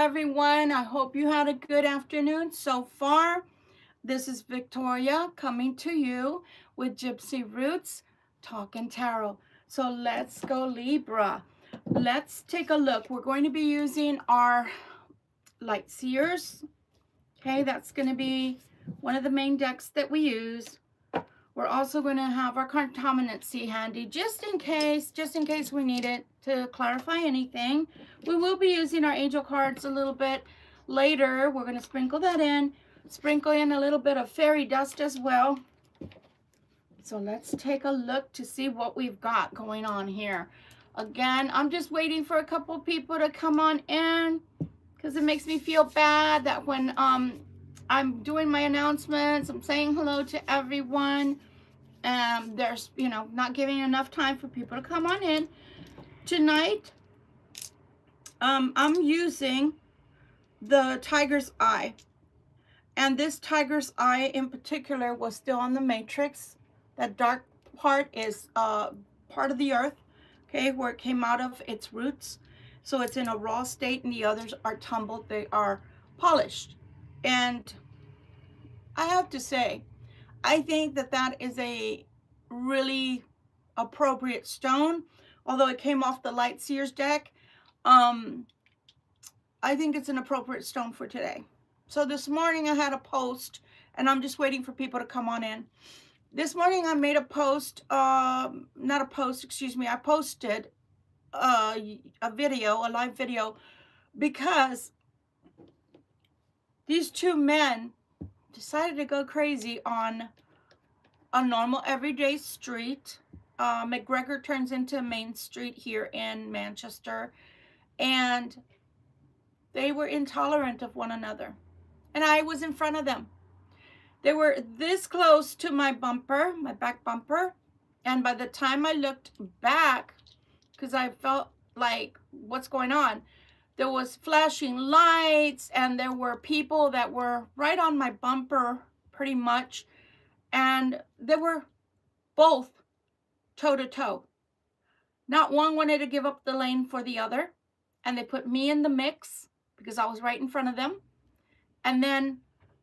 everyone. I hope you had a good afternoon so far. This is Victoria coming to you with Gypsy Roots Talking Tarot. So let's go Libra. Let's take a look. We're going to be using our Light Seers. Okay, that's going to be one of the main decks that we use. We're also going to have our cartomancy handy just in case we need it to clarify anything. We will be using our angel cards a little bit later. We're going to sprinkle that in, sprinkle in a little bit of fairy dust as well. So let's take a look to see what we've got going on here. Again, I'm just waiting for a couple people to come on in because it makes me feel bad that when I'm doing my announcements, I'm saying hello to everyone. There's, not giving enough time for people to come on in. Tonight, I'm using the Tiger's Eye. And this Tiger's Eye in particular was still on the matrix. That dark part is part of the earth, okay, where it came out of its roots. So it's in a raw state and the others are tumbled. They are polished. And I have to say, I think that is a really appropriate stone, although it came off the Light Seers deck. I think it's an appropriate stone for today. So this morning I had a post, and I'm just waiting for people to come on in. This morning I made a post, not a post, excuse me, I posted a video, a live video, because these two men decided to go crazy on a normal everyday street. McGregor turns into Main Street here in Manchester, and they were intolerant of one another, and I was in front of them. They were this close to my bumper, my back bumper, and by the time I looked back, because I felt like, what's going on? There was flashing lights, and there were people that were right on my bumper, pretty much, and they were both toe-to-toe. Not one wanted to give up the lane for the other, and they put me in the mix because I was right in front of them. And then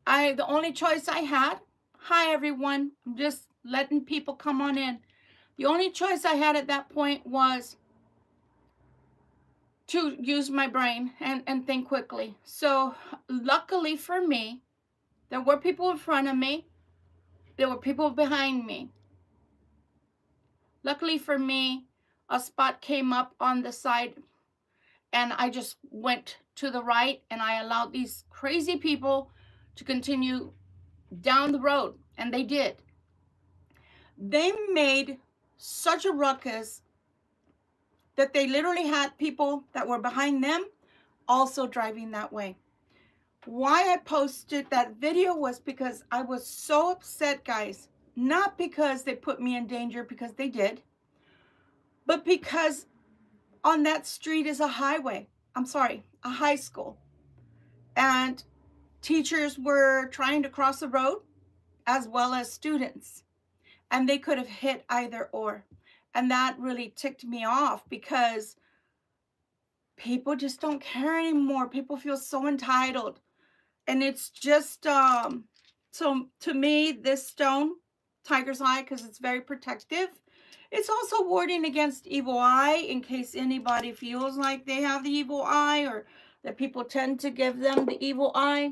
the only choice I had, hi everyone, I'm just letting people come on in. The only choice I had at that point was to use my brain and think quickly. So luckily for me, there were people in front of me. There were people behind me. Luckily for me, a spot came up on the side, and I just went to the right, and I allowed these crazy people to continue down the road, and they did. They made such a ruckus that they literally had people that were behind them also driving that way. Why I posted that video was because I was so upset, guys. Not because they put me in danger, because they did, but because on that street is a highway. I'm sorry, a high school. And teachers were trying to cross the road as well as students. And they could have hit either or. And that really ticked me off because people just don't care anymore. People feel so entitled. And it's just, so to me, this stone, Tiger's Eye, because it's very protective. It's also warding against evil eye in case anybody feels like they have the evil eye or that people tend to give them the evil eye.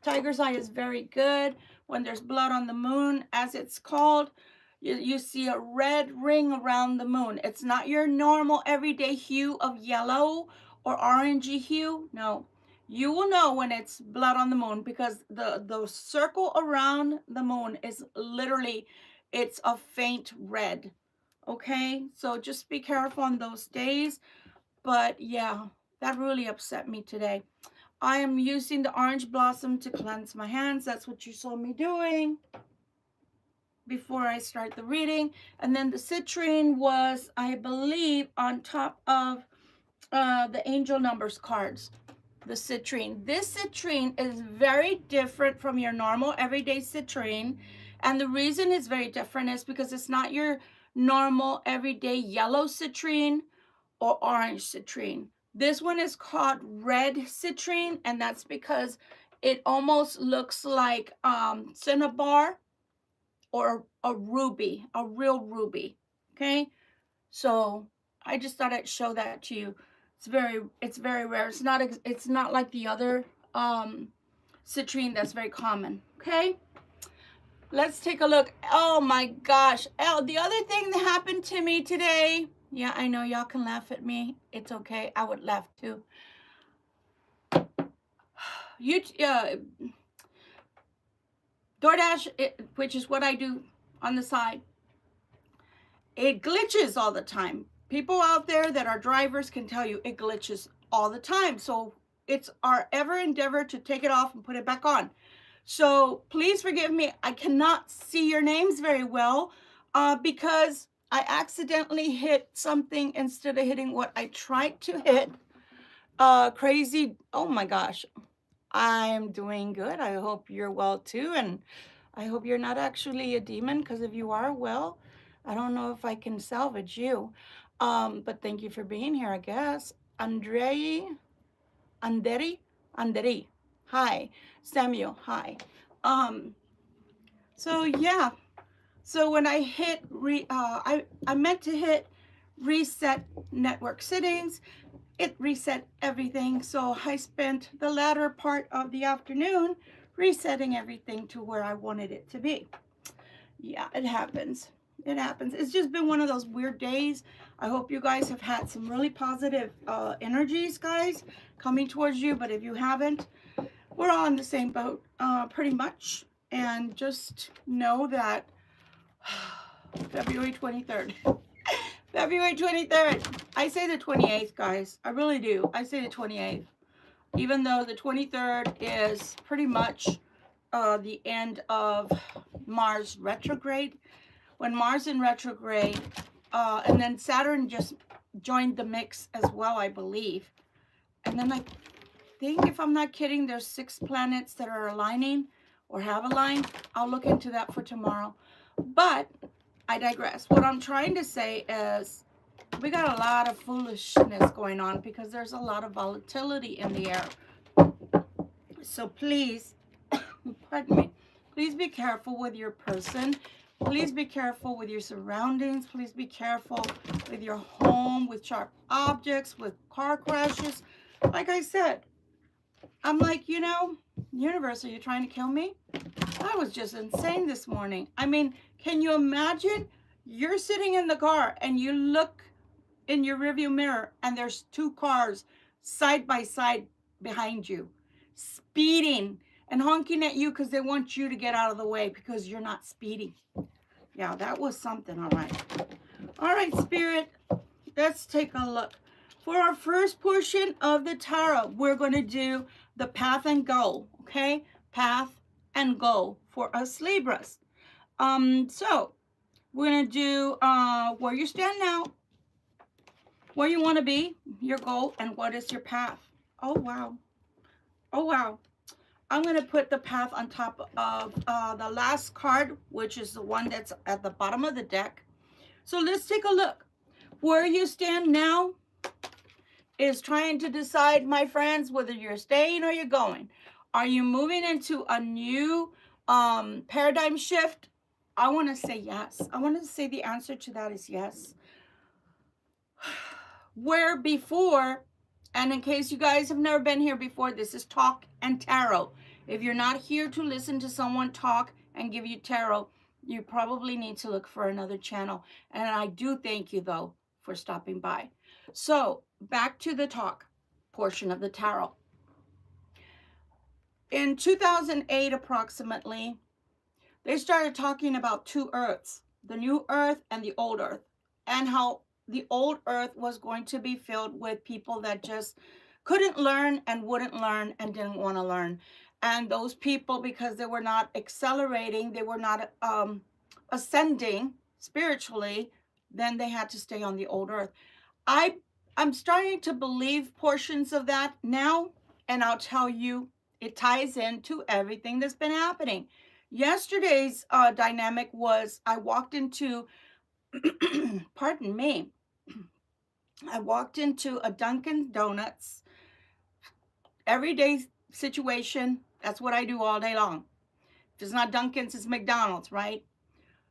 Tiger's Eye is very good. When there's blood on the moon, as it's called, you see a red ring around the moon. It's not your normal everyday hue of yellow or orangey hue. No, you will know when it's blood on the moon because the circle around the moon is literally, it's a faint red. Okay, so just be careful on those days. But yeah, that really upset me today. I am using the orange blossom to cleanse my hands. That's what you saw me doing before I start the reading. And then the citrine was, I believe, on top of the angel numbers cards. The citrine. This citrine is very different from your normal everyday citrine. And the reason it's very different is because it's not your normal everyday yellow citrine or orange citrine. This one is called red citrine, and that's because it almost looks like cinnabar or a ruby, a real ruby. Okay, so I just thought I'd show that to you. It's very rare. It's not like the other citrine that's very common. Okay, let's take a look. Oh my gosh. Oh, the other thing that happened to me today. Yeah, I know y'all can laugh at me. It's okay. I would laugh too. You DoorDash, which is what I do on the side, it glitches all the time. People out there that are drivers can tell you it glitches all the time. So it's our ever endeavor to take it off and put it back on. So please forgive me. I cannot see your names very well because I accidentally hit something instead of hitting what I tried to hit. Crazy. Oh my gosh. I'm doing good. I hope you're well too. And I hope you're not actually a demon, because if you are, well, I don't know if I can salvage you. But thank you for being here, I guess. Anderi. Hi. Samuel, hi. So yeah. So when I hit I meant to hit reset network settings. It reset everything. So I spent the latter part of the afternoon resetting everything to where I wanted it to be. Yeah, it happens. It happens. It's just been one of those weird days. I hope you guys have had some really positive energies, guys, coming towards you. But if you haven't, we're all in the same boat, pretty much. And just know that February 23rd. February 23rd. I say the 28th, guys. I really do. I say the 28th. Even though the 23rd is pretty much the end of Mars retrograde. When Mars in retrograde, and then Saturn just joined the mix as well, I believe. And then I think, if I'm not kidding, there's 6 planets that are aligning or have aligned. I'll look into that for tomorrow. But I digress. What I'm trying to say is we got a lot of foolishness going on because there's a lot of volatility in the air. So please, pardon me, please be careful with your person. Please be careful with your surroundings. Please be careful with your home, with sharp objects, with car crashes. Like I said, I'm like, universe, are you trying to kill me? I was just insane this morning. I mean, can you imagine? You're sitting in the car and you look in your rearview mirror and there's 2 cars side by side behind you, speeding and honking at you because they want you to get out of the way because you're not speeding. Yeah, that was something. All right, Spirit, let's take a look. For our first portion of the tarot, we're going to do the path and goal. Okay, path and goal for us Libras. So we're going to do where you stand now, where you want to be, your goal, and what is your path. Oh wow. I'm going to put the path on top of the last card, which is the one that's at the bottom of the deck. So let's take a look. Where you stand now is trying to decide, my friends, whether you're staying or you're going. Are you moving into a new paradigm shift? I want to say yes. I want to say the answer to that is yes. Where before, and in case you guys have never been here before, this is talk and tarot. If you're not here to listen to someone talk and give you tarot, you probably need to look for another channel. And I do thank you, though, for stopping by. So back to the talk portion of the tarot. In 2008, approximately, they started talking about 2 Earths, the new Earth and the old Earth, and how the old Earth was going to be filled with people that just couldn't learn and wouldn't learn and didn't want to learn. And those people, because they were not accelerating, they were not ascending spiritually, then they had to stay on the old Earth. I'm starting to believe portions of that now, and I'll tell you, it ties into everything that's been happening. Yesterday's dynamic was I walked into, pardon me, I walked into a Dunkin' Donuts, everyday situation. That's what I do all day long. If it's not Dunkin's, it's McDonald's, right?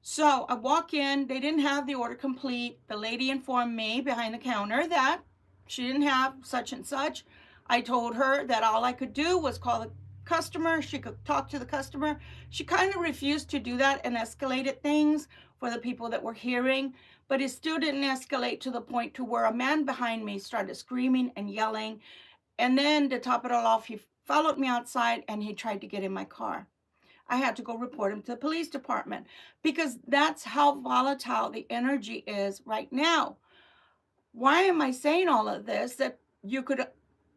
So I walk in, they didn't have the order complete. The lady informed me behind the counter that she didn't have such and such. I told her that all I could do was call the customer. She could talk to the customer. She kind of refused to do that and escalated things for the people that were hearing, but it still didn't escalate to the point to where a man behind me started screaming and yelling. And then to top it all off, he followed me outside and he tried to get in my car. I had to go report him to the police department because that's how volatile the energy is right now. Why am I saying all of this? That you could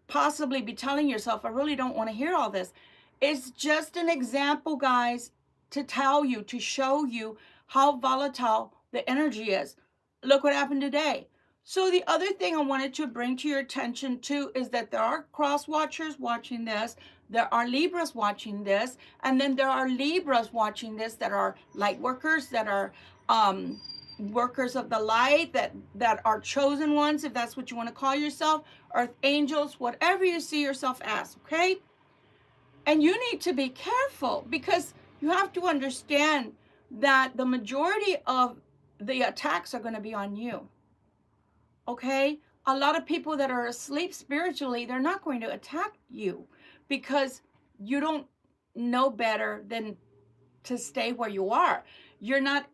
possibly be telling yourself, I really don't want to hear all this. It's just an example, guys, to tell you, to show you how volatile the energy is. Look what happened today. So the other thing I wanted to bring to your attention too is that there are cross watchers watching this. There are Libras watching this. And then there are Libras watching this that are light workers, that are workers of the light, that are chosen ones, if that's what you want to call yourself, earth angels, whatever you see yourself as, okay? And you need to be careful because you have to understand that the majority of the attacks are going to be on you. Okay? A lot of people that are asleep spiritually, they're not going to attack you because you don't know better than to stay where you are. You're not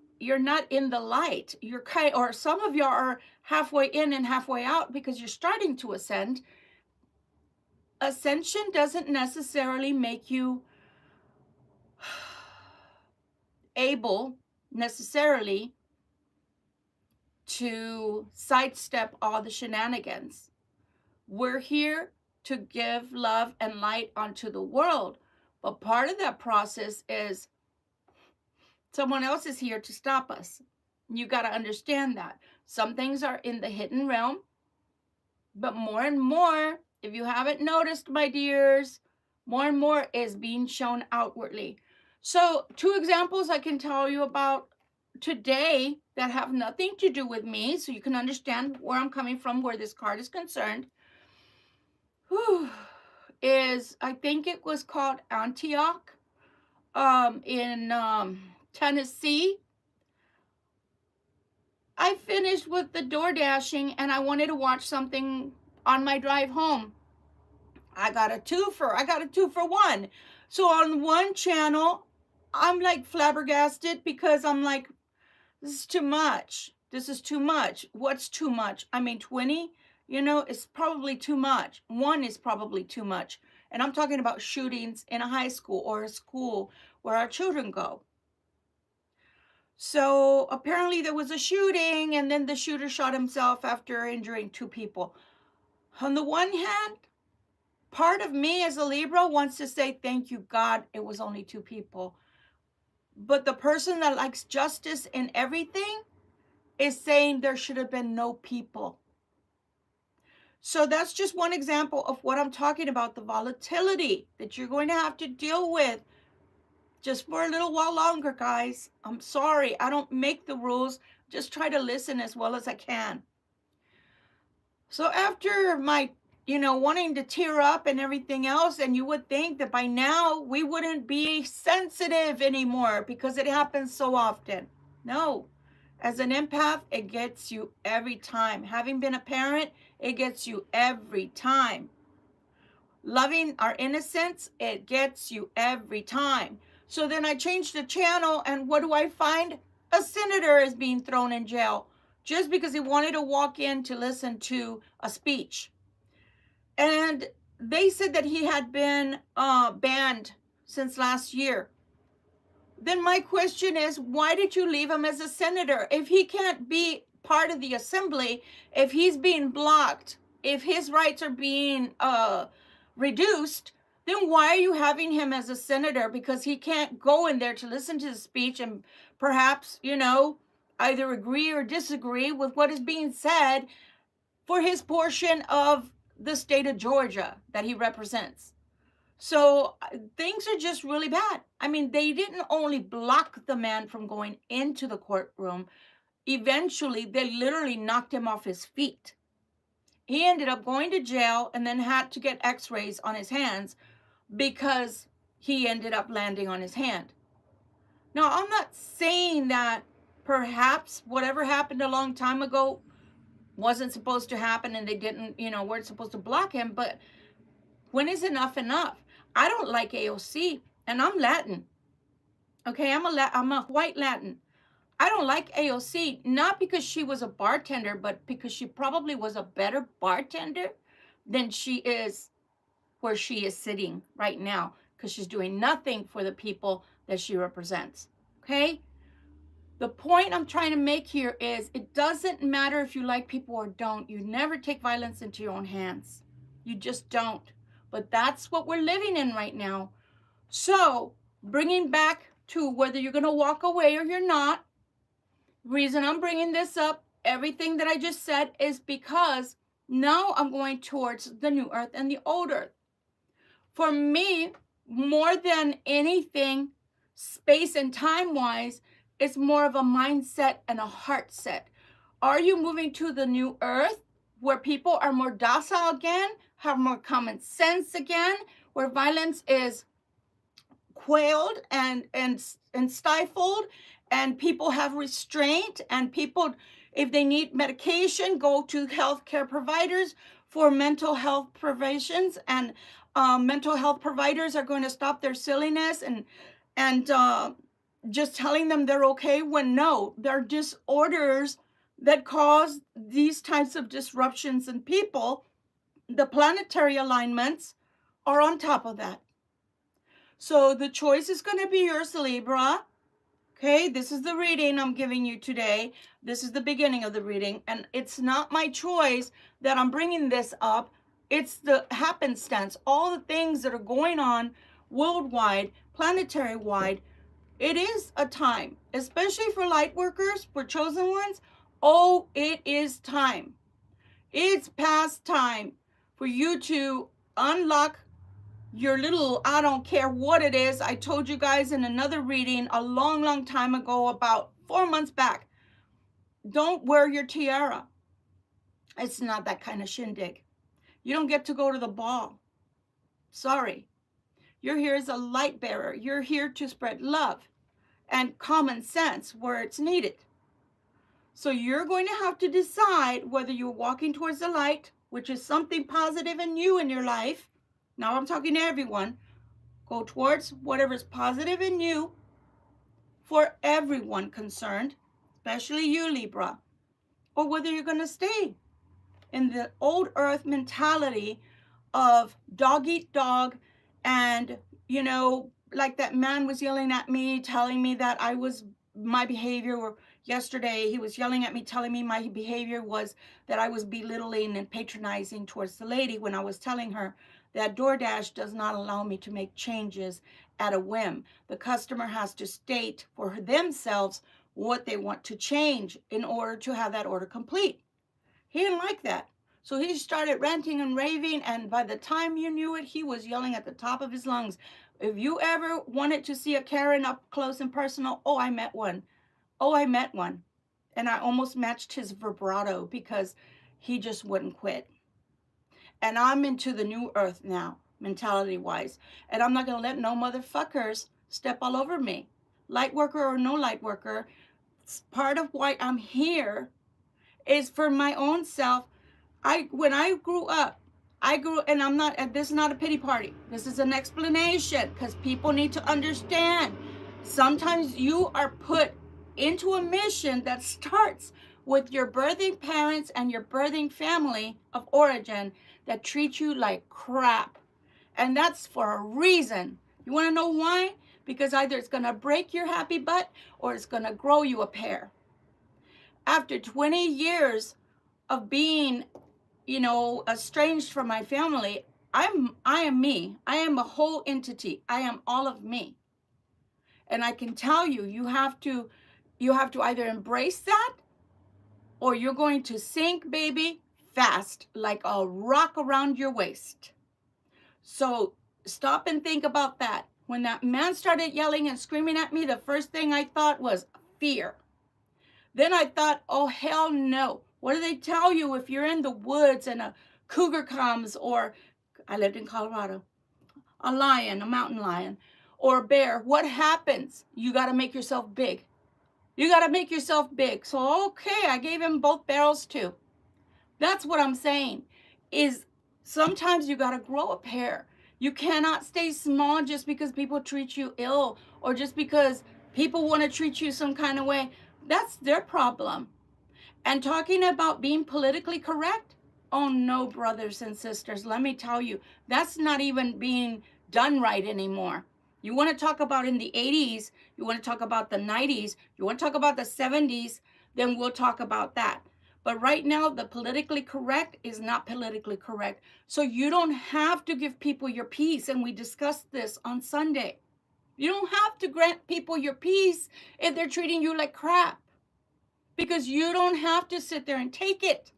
in the light. You're kind, or some of you are halfway in and halfway out because you're starting to ascend. Ascension doesn't necessarily make you able necessarily to sidestep all the shenanigans. We're here to give love and light onto the world. But part of that process is someone else is here to stop us. You got to understand that. Some things are in the hidden realm, but more and more, if you haven't noticed, my dears, more and more is being shown outwardly. So 2 examples I can tell you about today that have nothing to do with me, so you can understand where I'm coming from, where this card is concerned. Is, I think it was called Antioch in Tennessee. I finished with the door dashing and I wanted to watch something on my drive home. I got a 2 for 1. So on one channel, I'm like flabbergasted because I'm like, this is too much. This is too much. What's too much? I mean, 20, it's probably too much. 1 is probably too much. And I'm talking about shootings in a high school or a school where our children go. So apparently there was a shooting and then the shooter shot himself after injuring 2 people. On the one hand, part of me as a Libra wants to say, thank you, God, it was only 2 people. But the person that likes justice in everything is saying there should have been no people. So that's just one example of what I'm talking about, the volatility that you're going to have to deal with just for a little while longer, guys. I'm sorry, I don't make the rules. Just try to listen as well as I can. So after my, wanting to tear up and everything else, and you would think that by now we wouldn't be sensitive anymore because it happens so often. No. As an empath, it gets you every time. Having been a parent, it gets you every time. Loving our innocence, it gets you every time. So then I changed the channel, and what do I find? A senator is being thrown in jail just because he wanted to walk in to listen to a speech. And they said that he had been banned since last year. Then my question is, why did you leave him as a senator? If he can't be part of the assembly, if he's being blocked, if his rights are being reduced, then why are you having him as a senator? Because he can't go in there to listen to the speech and perhaps, either agree or disagree with what is being said for his portion of the state of Georgia that he represents. So things are just really bad. I mean, they didn't only block the man from going into the courtroom. Eventually, they literally knocked him off his feet. He ended up going to jail and then had to get x-rays on his hands because he ended up landing on his hand. Now, I'm not saying that perhaps whatever happened a long time ago wasn't supposed to happen and they didn't, weren't supposed to block him, but when is enough enough? I don't like AOC, and I'm Latin. Okay, I'm a white Latin. I don't like AOC, not because she was a bartender, but because she probably was a better bartender than she is where she is sitting right now, because she's doing nothing for the people that she represents. Okay? The point I'm trying to make here is it doesn't matter if you like people or don't. You never take violence into your own hands. You just don't. But that's what we're living in right now. So, bringing back to whether you're going to walk away or you're not, reason I'm bringing this up, everything that I just said, is because now I'm going towards the new earth and the old earth. For me, more than anything, space and time wise, it's more of a mindset and a heart set. Are you moving to the new earth where people are more docile again, have more common sense again, where violence is quailed and stifled, and people have restraint, and people, if they need medication, go to healthcare providers for mental health provisions, and mental health providers are going to stop their silliness and just telling them they're okay when no, they're disorders that cause these types of disruptions in people. The planetary alignments are on top of that. So the choice is going to be yours, Libra. Okay, this is the reading I'm giving you today. This is the beginning of the reading, and it's not my choice that I'm bringing this up. It's the happenstance, all the things that are going on worldwide, planetary-wide. It is a time, especially for light workers, for chosen ones. Oh, it is time. It's past time for you to unlock your little, I don't care what it is. I told you guys in another reading a long, long time ago, about 4 months back, don't wear your tiara. It's not that kind of shindig. You don't get to go to the ball. Sorry. You're here as a light bearer. You're here to spread love and common sense where it's needed. So you're going to have to decide whether you're walking towards the light, which is something positive in you in your life. Now I'm talking to everyone. Go towards whatever's positive in you for everyone concerned, especially you, Libra, or whether you're going to stay in the old earth mentality of dog eat dog. And, like that man was yelling at me, telling me that my behavior, or yesterday he was yelling at me, telling me my behavior was that I was belittling and patronizing towards the lady, when I was telling her that DoorDash does not allow me to make changes at a whim. The customer has to state for themselves what they want to change in order to have that order complete. He didn't like that. So he started ranting and raving, and by the time you knew it, he was yelling at the top of his lungs. If you ever wanted to see a Karen up close and personal, I met one. And I almost matched his vibrato because he just wouldn't quit. And I'm into the new earth now, mentality-wise. And I'm not going to let no motherfuckers step all over me. Light worker or no light worker, part of why I'm here is for my own self. When I grew up, and this is not a pity party. This is an explanation, because people need to understand. Sometimes you are put into a mission that starts with your birthing parents and your birthing family of origin that treat you like crap. And that's for a reason. You want to know why? Because either it's going to break your happy butt or it's going to grow you a pair. After 20 years of being, estranged from my family, I am me. I am a whole entity. I am all of me. And I can tell you, you have to either embrace that, or you're going to sink, baby, fast, like a rock around your waist. So stop and think about that. When that man started yelling and screaming at me, the first thing I thought was fear. Then I thought, oh, hell no. What do they tell you if you're in the woods and a cougar comes, or I lived in Colorado, a lion, a mountain lion, or a bear? What happens? You got to make yourself big. You got to make yourself big. So, okay, I gave him both barrels too. That's what I'm saying, is sometimes you got to grow a pair. You cannot stay small just because people treat you ill, or just because people want to treat you some kind of way. That's their problem. And talking about being politically correct, oh no, brothers and sisters, let me tell you, that's not even being done right anymore. You want to talk about in the 80s, you want to talk about the 90s, you want to talk about the 70s, then we'll talk about that. But right now, the politically correct is not politically correct. So you don't have to give people your peace. And we discussed this on Sunday. You don't have to grant people your peace if they're treating you like crap, because you don't have to sit there and take it.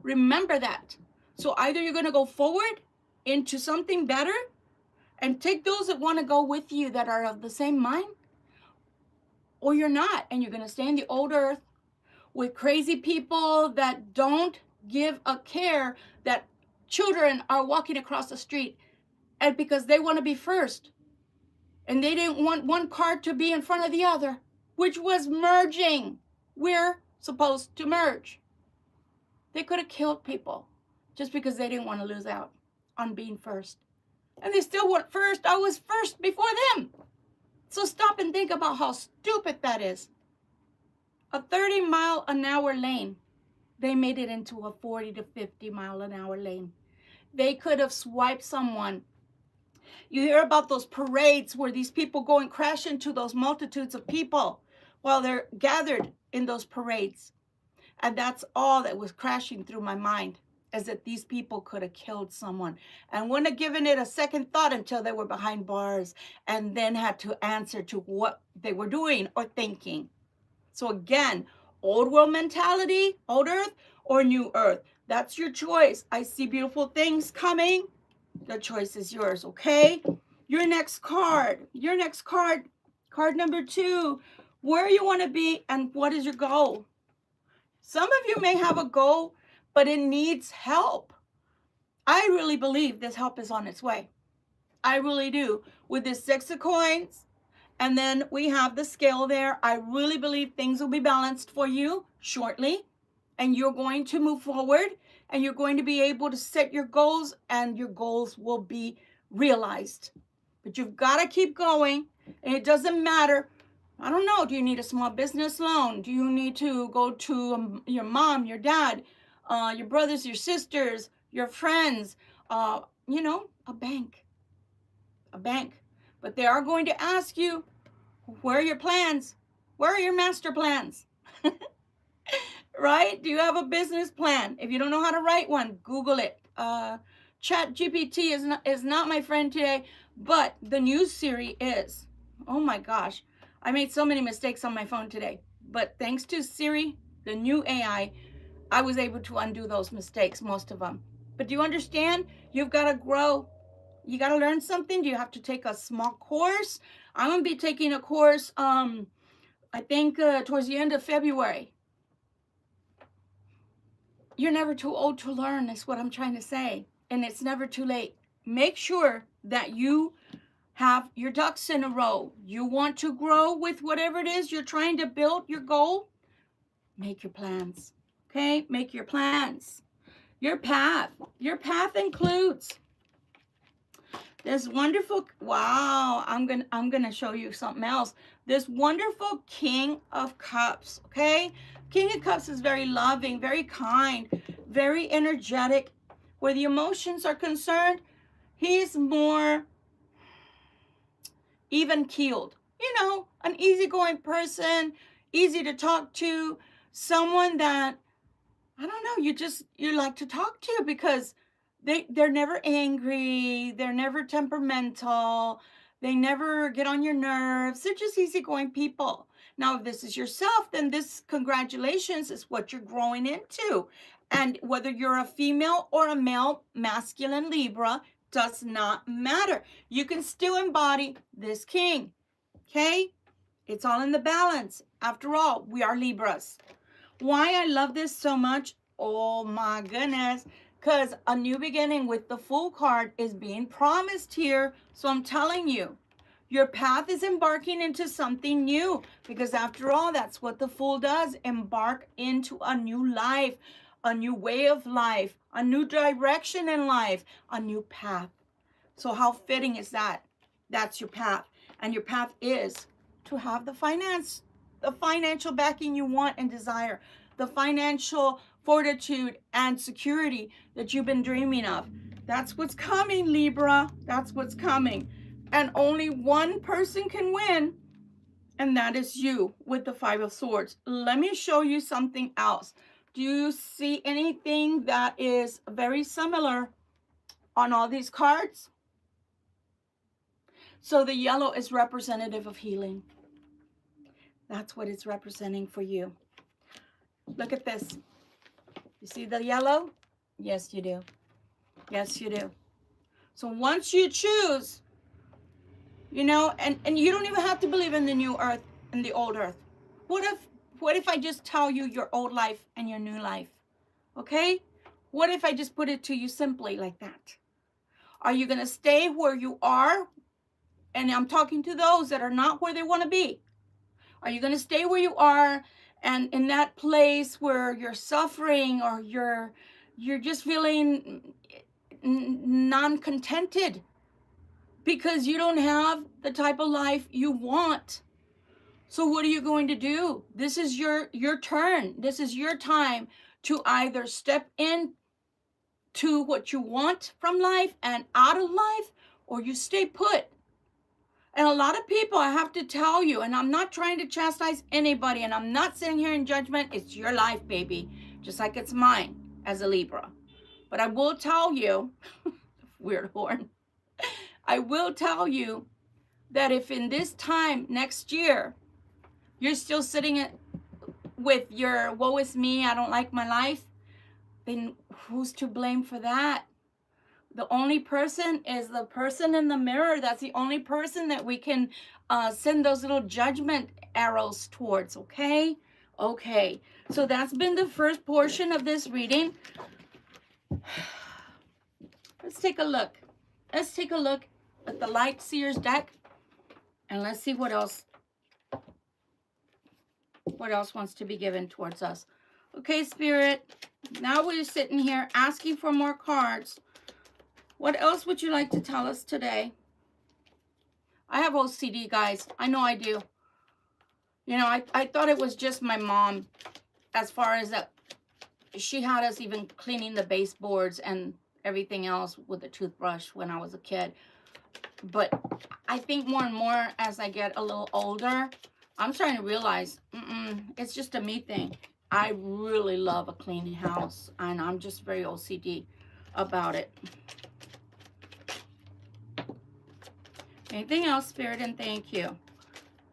Remember that. So either you're going to go forward into something better and take those that want to go with you, that are of the same mind, or you're not, and you're going to stay in the old earth with crazy people that don't give a care that children are walking across the street, and because they want to be first, and they didn't want one car to be in front of the other, which was merging. We're supposed to merge. They could have killed people just because they didn't want to lose out on being first. And they still went first. I was first before them. So stop and think about how stupid that is. A 30-mile-an-hour lane, they made it into a 40 to 50-mile-an-hour lane. They could have swiped someone. You hear about those parades where these people go and crash into those multitudes of people while they're gathered in those parades. And that's all that was crashing through my mind, is that these people could have killed someone and wouldn't have given it a second thought until they were behind bars and then had to answer to what they were doing or thinking. So again, old world mentality, old earth, or new earth. That's your choice. I see beautiful things coming. The choice is yours, okay? Your next card, card number 2, where you want to be and what is your goal? Some of you may have a goal, but it needs help. I really believe this help is on its way. I really do. With this 6 of coins, and then we have the scale there. I really believe things will be balanced for you shortly, and you're going to move forward, and you're going to be able to set your goals, and your goals will be realized. But you've got to keep going, and it doesn't matter. I don't know, do you need a small business loan? Do you need to go to your mom, your dad, your brothers, your sisters, your friends, a bank? A bank. But they are going to ask you, where are your plans? Where are your master plans? Right? Do you have a business plan? If you don't know how to write one, Google it. Chat GPT is not my friend today, but the news Siri is. Oh my gosh. I made so many mistakes on my phone today. But thanks to Siri, the new AI, I was able to undo those mistakes, most of them. But do you understand? You've got to grow. You got to learn something. You have to take a small course. I'm going to be taking a course, I think towards the end of February. You're never too old to learn, is what I'm trying to say. And it's never too late. Make sure that you have your ducks in a row. You want to grow with whatever it is you're trying to build, your goal. Make your plans. Okay? Make your plans. Your path. Your path includes this wonderful, wow, I'm gonna show you something else. This wonderful King of Cups, okay? King of Cups is very loving, very kind, very energetic. Where the emotions are concerned, he's more even-keeled. You know, an easygoing person, easy to talk to, someone that, I don't know, you like to talk to because they're never angry, they're never temperamental, they never get on your nerves. They're just easygoing people. Now, if this is yourself, then this, congratulations, is what you're growing into. And whether you're a female or a male, masculine Libra, does not matter. You can still embody this king, okay? It's all in the balance. After all, we are Libras. Why I love this so much Oh my goodness. Because a new beginning with the Fool card is being promised here. So I'm telling you, your path is embarking into something new. Because after all, that's what the Fool does. Embark into a new life, a new way of life, a new direction in life, a new path. So how fitting is that? That's your path. And your path is to have the financial backing you want and desire, the financial fortitude and security that you've been dreaming of. That's what's coming, Libra. That's what's coming. And only one person can win, and that is you with the Five of Swords. Let me show you something else. Do you see anything that is very similar on all these cards? So the yellow is representative of healing. That's what it's representing for you. Look at this. You see the yellow? Yes, you do. Yes, you do. So once you choose, you know, and you don't even have to believe in the new earth and the old earth. What if I just tell you your old life and your new life? Okay? What if I just put it to you simply like that? Are you going to stay where you are? And I'm talking to those that are not where they want to be. Are you going to stay where you are and in that place where you're suffering or you're just feeling non-contented because you don't have the type of life you want? So what are you going to do? This is your turn. This is your time to either step in to what you want from life and out of life, or you stay put. And a lot of people, I have to tell you, and I'm not trying to chastise anybody, and I'm not sitting here in judgment. It's your life, baby, just like it's mine as a Libra. But I will tell you, weird horn, I will tell you that if in this time next year, you're still sitting with your woe is me, I don't like my life, then who's to blame for that? The only person is the person in the mirror. That's the only person that we can send those little judgment arrows towards, okay? Okay, so that's been the first portion of this reading. Let's take a look. Let's take a look at the Light Seers deck, and let's see what else wants to be given towards us. Okay, Spirit, now we're sitting here asking for more cards. What else would you like to tell us today? I have OCD, guys. I know I do. You know, I thought it was just my mom, as far as that she had us even cleaning the baseboards and everything else with a toothbrush when I was a kid. But I think more and more as I get a little older, I'm starting to realize it's just a me thing. I really love a clean house, and I'm just very OCD about it. Anything else, Spirit, and thank you.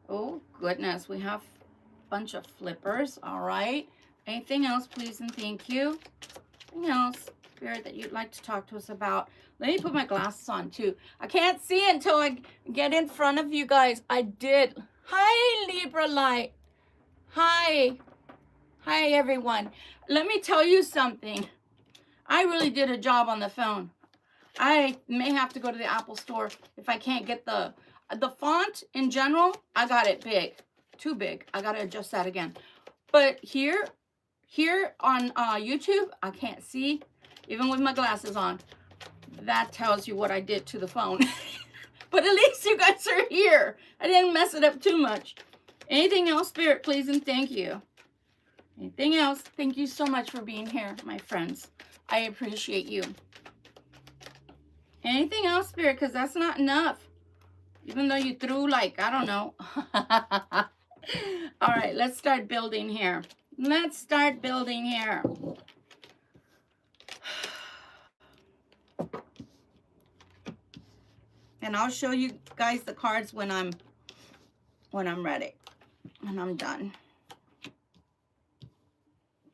Oh, goodness. We have a bunch of flippers. All right. Anything else, please, and thank you. Anything else, Spirit, that you'd like to talk to us about? Let me put my glasses on, too. I can't see until I get in front of you guys. I did. Hi, Libra Light. Hi. Hi, everyone. Let me tell you something. I really did a job on the phone. I may have to go to the Apple store if I can't get the font in general. I got it big, too big. I got to adjust that again. But here on YouTube, I can't see, even with my glasses on. That tells you what I did to the phone. But at least you guys are here. I didn't mess it up too much. Anything else, Spirit, please, and thank you. Anything else? Thank you so much for being here, my friends. I appreciate you. Anything else, Spirit? Because that's not enough. Even though you threw, like, I don't know. All right, let's start building here. Let's start building here. And I'll show you guys the cards when I'm ready. When I'm done.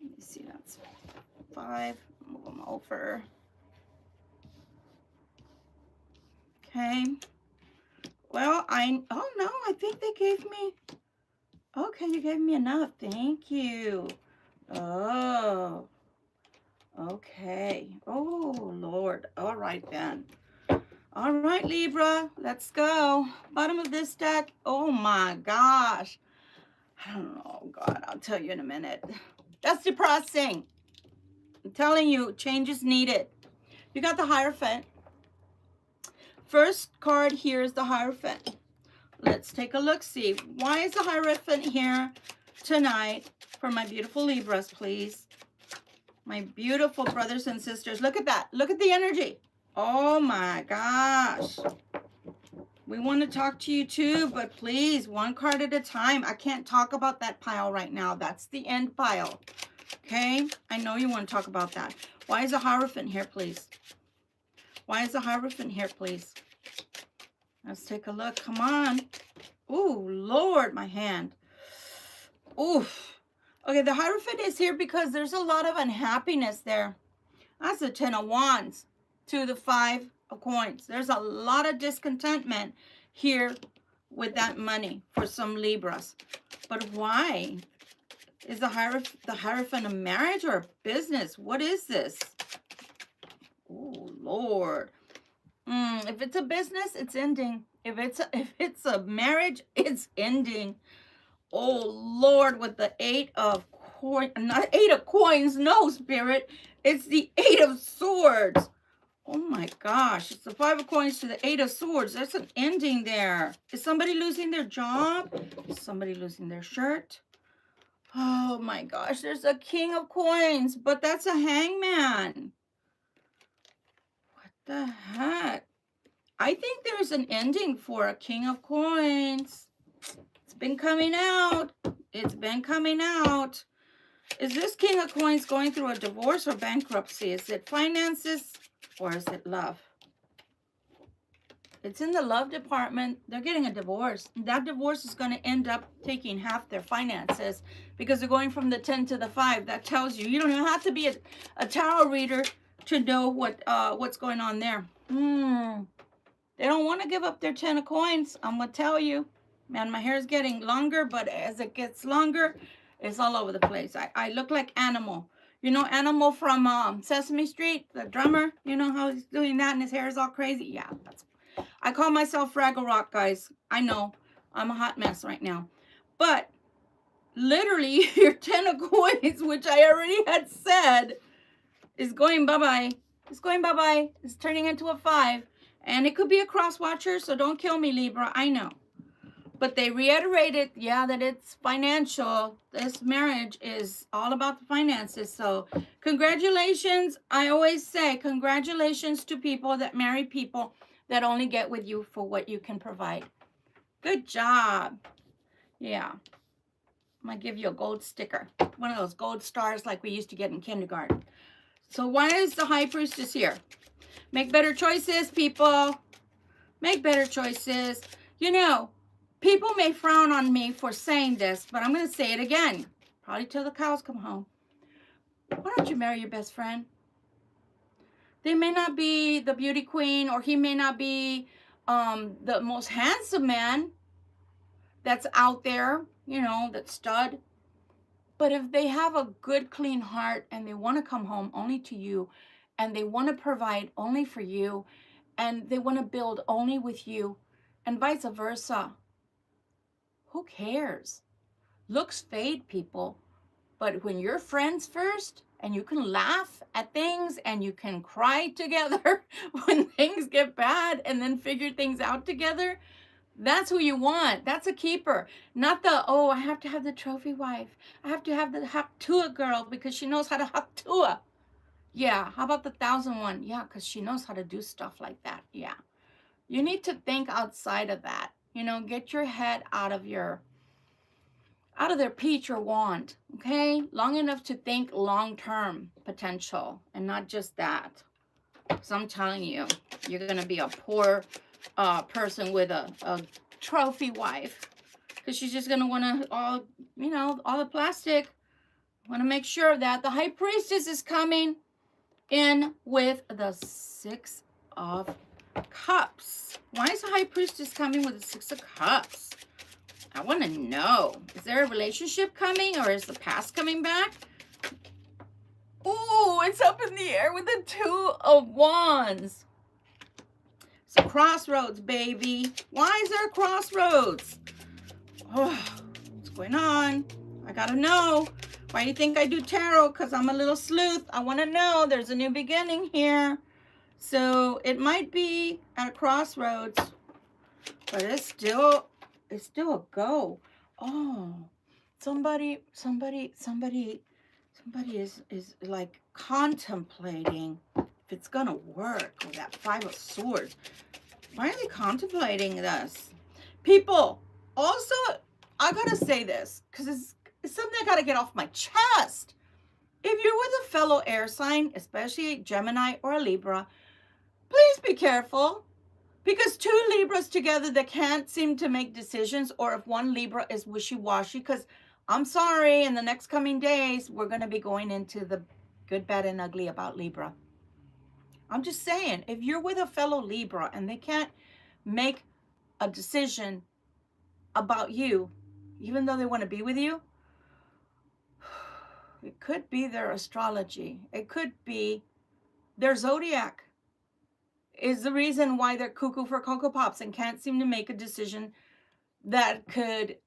Let me see, that's 5. Move them over. Okay. Well, oh no, I think they gave me, okay, you gave me enough. Thank you. Oh, Okay. Oh, Lord. All right, then. All right, Libra. Let's go. Bottom of this deck. Oh, my gosh. I don't know. God, I'll tell you in a minute. That's depressing. I'm telling you, change is needed. You got the Hierophant. First card here is the Hierophant. Let's take a look, see. Why is the Hierophant here tonight for my beautiful Libras, please? My beautiful brothers and sisters. Look at that. Look at the energy. Oh, my gosh. We want to talk to you too, but please, one card at a time. I can't talk about that pile right now. That's the end pile. Okay? I know you want to talk about that. Why is the Hierophant here, please? Why is the Hierophant here, please? Let's take a look. Come on. Ooh, Lord, my hand. Oof. Okay, the Hierophant is here because there's a lot of unhappiness there. That's the 10 of Wands to the 5 of Coins. There's a lot of discontentment here with that money for some Libras. But why? Is the Hierophant a marriage or a business? What is this? Oh, Lord. If it's a business, it's ending. If it's a marriage, it's ending. Oh, Lord, with the 8 of coins, not 8 of coins, no, Spirit. It's the 8 of swords. Oh, my gosh. It's the 5 of coins to the 8 of swords. There's an ending there. Is somebody losing their job? Is somebody losing their shirt? Oh, my gosh. There's a King of coins, but that's a hangman. What the heck? I think there's an ending for a King of coins. It's been coming out. It's been coming out. Is this King of coins going through a divorce or bankruptcy? Is it finances or is it love? It's in the love department. They're getting a divorce. That divorce is going to end up taking half their finances because they're going from the 10 to the 5. That tells you. You don't even have to be a tarot reader to know what's going on there. They don't want to give up their 10 of coins. I'm going to tell you. Man, my hair is getting longer, but as it gets longer, it's all over the place. I look like Animal. You know Animal from Sesame Street, the drummer? You know how he's doing that and his hair is all crazy? Yeah, I call myself Fraggle Rock, guys. I know. I'm a hot mess right now. But literally, your 10 of coins, which I already had said, is going bye-bye. It's going bye-bye. It's turning into a 5. And it could be a cross watcher, so don't kill me, Libra. I know. But they reiterated, yeah, that it's financial. This marriage is all about the finances. So congratulations. I always say congratulations to people that marry people that only get with you for what you can provide. Good job. Yeah. I'm going to give you a gold sticker. One of those gold stars like we used to get in kindergarten. So why is the High Priestess here? Make better choices, people. Make better choices. You know, people may frown on me for saying this, but I'm going to say it again. Probably till the cows come home. Why don't you marry your best friend? They may not be the beauty queen, or he may not be the most handsome man that's out there, you know, that's stud. But if they have a good, clean heart and they want to come home only to you, and they want to provide only for you, and they want to build only with you, and vice versa, who cares? Looks fade, people. But when you're friends first, and you can laugh at things, and you can cry together when things get bad, and then figure things out together, that's who you want. That's a keeper. Not the, oh, I have to have the trophy wife. I have to have the Haktua girl because she knows how to Haktua. Yeah, how about the 1001? Yeah, because she knows how to do stuff like that. Yeah. You need to think outside of that. You know, get your head out of their peach or wand, okay? Long enough to think long-term potential and not just that. So I'm telling you, you're going to be a poor person with a trophy wife because she's just going to want to all the plastic. Want to make sure that the High Priestess is coming in with the 6 of Cups. Why is the High Priestess coming with the 6 of Cups? I want to know. Is there a relationship coming or is the past coming back? Oh, Ooh, it's up in the air with the 2 of Wands. It's a crossroads, baby. Why is there a crossroads? Oh, what's going on? I gotta know. Why do you think I do tarot? Because I'm a little sleuth. I want to know. There's a new beginning here. So it might be at a crossroads, but it's still a go. Oh, somebody is like contemplating if it's gonna work with that 5 of Swords. Why are they contemplating this? People, also, I gotta say this because it's something I gotta get off my chest. If you're with a fellow air sign, especially Gemini or a Libra, please be careful. Because 2 Libras together that can't seem to make decisions, or if one Libra is wishy-washy, because I'm sorry, in the next coming days, we're going to be going into the good, bad, and ugly about Libra. I'm just saying, if you're with a fellow Libra and they can't make a decision about you, even though they want to be with you, it could be their astrology. It could be their zodiac is the reason why they're cuckoo for Cocoa Pops and can't seem to make a decision that could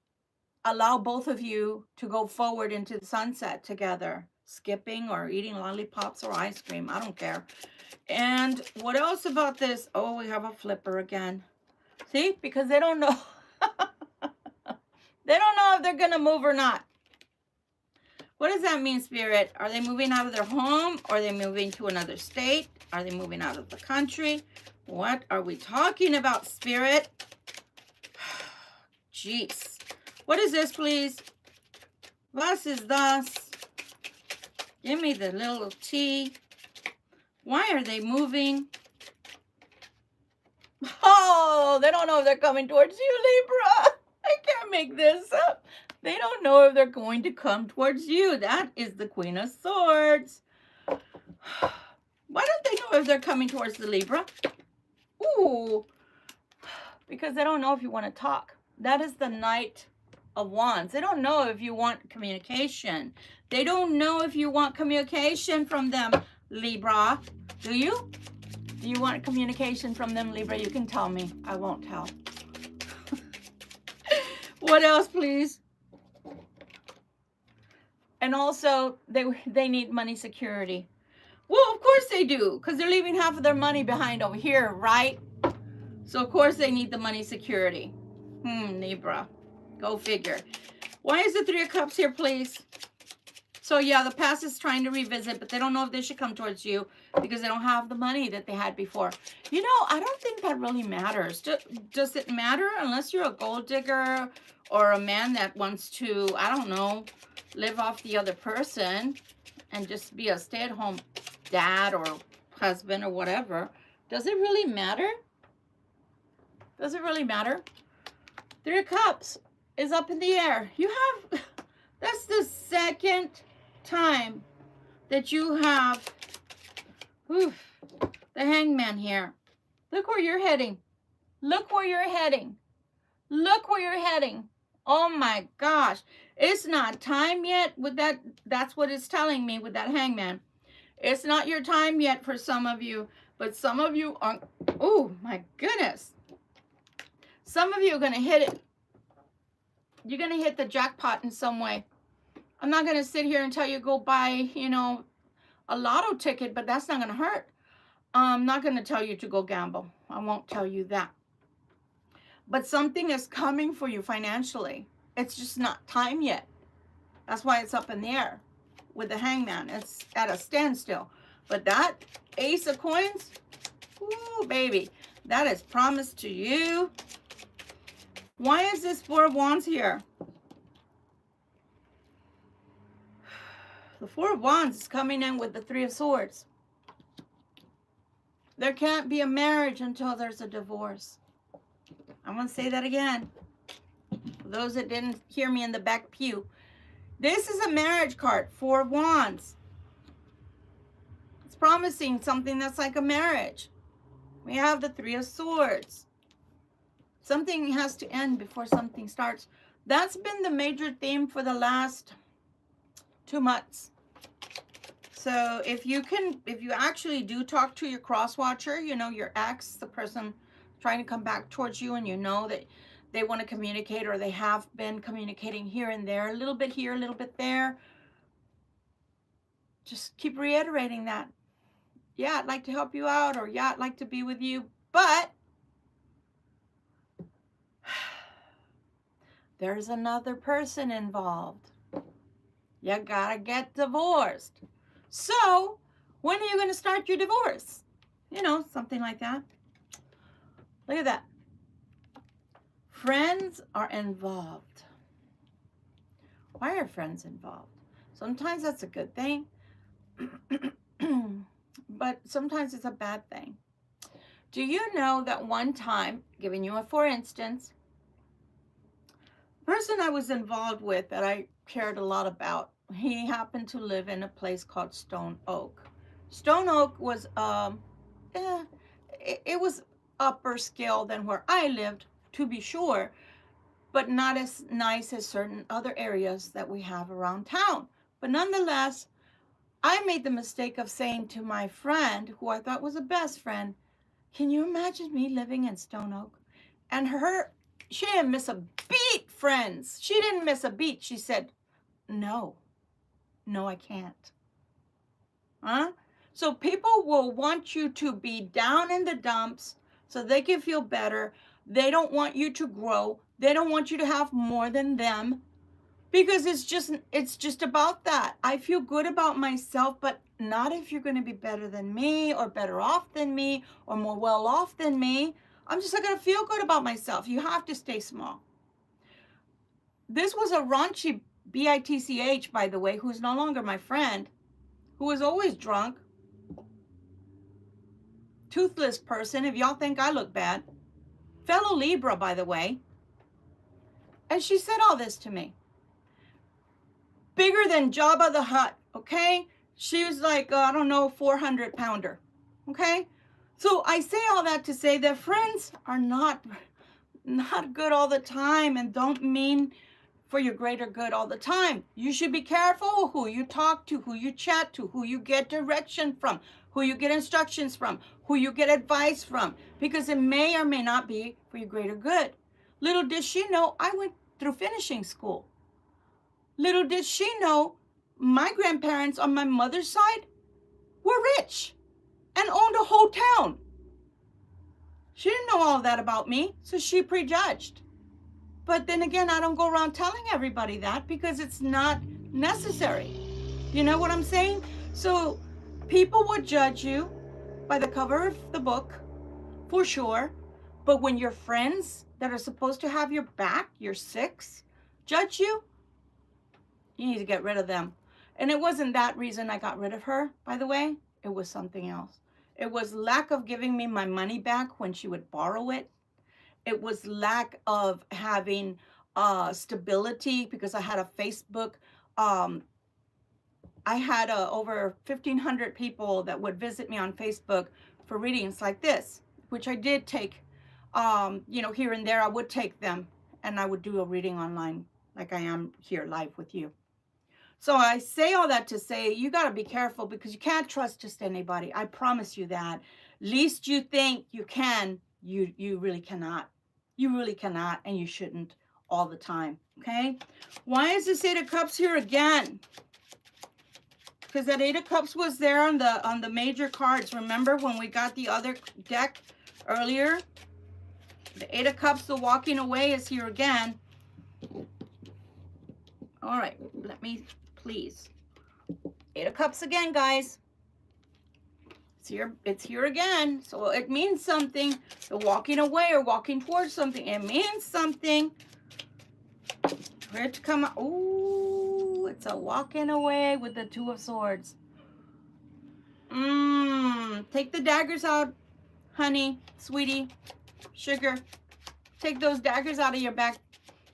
allow both of you to go forward into the sunset together, skipping or eating lollipops or ice cream. I don't care. And what else about this? Oh, we have a flipper again. See? Because they don't know. They don't know if they're going to move or not. What does that mean, Spirit? Are they moving out of their home? Are they moving to another state? Are they moving out of the country? What are we talking about, Spirit? Jeez. What is this, please? Thus is thus. Give me the little T. Why are they moving? Oh, they don't know if they're coming towards you, Libra. I can't make this up. They don't know if they're going to come towards you. That is the Queen of Swords. Why don't they know if they're coming towards the Libra? Ooh, because they don't know if you want to talk. That is the Knight of Wands. They don't know if you want communication. They don't know if you want communication from them, Libra. Do you? Do you want communication from them, Libra? You can tell me. I won't tell. What else, please? And also, they need money security. Well, of course they do, because they're leaving half of their money behind over here, right? So, of course, they need the money security. Libra. Go figure. Why is the 3 of Cups here, please? So, yeah, the past is trying to revisit, but they don't know if they should come towards you because they don't have the money that they had before. You know, I don't think that really matters. Does it matter unless you're a gold digger or a man that wants to, I don't know, live off the other person and just be a stay-at-home dad or husband or whatever? Does it really matter? Does it really matter? 3 of Cups is up in the air. You have, that's the second time that you have the Hangman here. Look where you're heading. Look where you're heading. Look where you're heading. Oh my gosh. It's not time yet with that. That's what it's telling me with that Hangman. It's not your time yet for some of you, but some of you are, oh my goodness. Some of you are going to hit it. You're going to hit the jackpot in some way. I'm not going to sit here and tell you go buy, you know, a lotto ticket, but that's not going to hurt. I'm not going to tell you to go gamble. I won't tell you that. But something is coming for you financially. It's just not time yet. That's why it's up in the air with the Hangman. It's at a standstill. But that Ace of Coins, ooh, baby, that is promised to you. Why is this 4 of Wands here? The 4 of Wands is coming in with the 3 of Swords. There can't be a marriage until there's a divorce. I'm going to say that again. For those that didn't hear me in the back pew. This is a marriage card, 4 of Wands. It's promising something that's like a marriage. We have the 3 of Swords. Something has to end before something starts. That's been the major theme for the last 2 months. So if you actually do talk to your cross watcher, your ex, the person trying to come back towards you, and you know that they want to communicate, or they have been communicating here and there, a little bit here, a little bit there, just keep reiterating that. Yeah, I'd like to help you out, or yeah, I'd like to be with you, but there's another person involved. You gotta get divorced. So, when are you going to start your divorce? Something like that. Look at that. Friends are involved. Why are friends involved? Sometimes that's a good thing, but sometimes it's a bad thing. Do you know that one time, giving you a for instance, the person I was involved with that I cared a lot about, he happened to live in a place called Stone Oak. Stone Oak was, it was upper scale than where I lived, to be sure, but not as nice as certain other areas that we have around town. But nonetheless, I made the mistake of saying to my friend, who I thought was a best friend, can you imagine me living in Stone Oak? And she didn't miss a beat, friends. She didn't miss a beat. She said, no, I can't. Huh? So people will want you to be down in the dumps so they can feel better. They don't want you to grow. They don't want you to have more than them, because it's just about that. I feel good about myself, but not if you're going to be better than me, or better off than me, or more well off than me. I'm just not going to feel good about myself. You have to stay small. This was a raunchy bitch, by the way, who's no longer my friend, who was always drunk, toothless person, if y'all think I look bad, fellow Libra, by the way. And she said all this to me. Bigger than Jabba the Hutt, okay? She was like, 400-pounder, okay? So I say all that to say that friends are not good all the time, and don't mean for your greater good all the time. You should be careful who you talk to, who you chat to, who you get direction from, who you get instructions from, who you get advice from, because it may or may not be for your greater good. Little did she know I went through finishing school. Little did she know my grandparents on my mother's side were rich and owned a whole town. She didn't know all that about me, so she prejudged. But then again, I don't go around telling everybody that, because it's not necessary. You know what I'm saying? So people would judge you by the cover of the book, for sure. But when your friends that are supposed to have your back, your six, judge you, you need to get rid of them. And it wasn't that reason I got rid of her, by the way. It was something else. It was lack of giving me my money back when she would borrow it. It was lack of having stability, because I had a Facebook. I had over 1,500 people that would visit me on Facebook for readings like this, which I did take. Here and there I would take them, and I would do a reading online like I am here live with you. So I say all that to say you got to be careful, because you can't trust just anybody. I promise you that. Least you think you can, you really cannot. You really cannot, and you shouldn't all the time, okay? Why is this Eight of Cups here again? Because that Eight of Cups was there on the major cards. Remember when we got the other deck earlier? The Eight of Cups, the walking away, is here again. All right, let me, please. Eight of Cups again, guys. It's here again. So it means something. The walking away or walking towards something, it means something. For it to come out. Ooh, it's a walking away with the Two of Swords. Take the daggers out, honey, sweetie, sugar. Take those daggers out of your back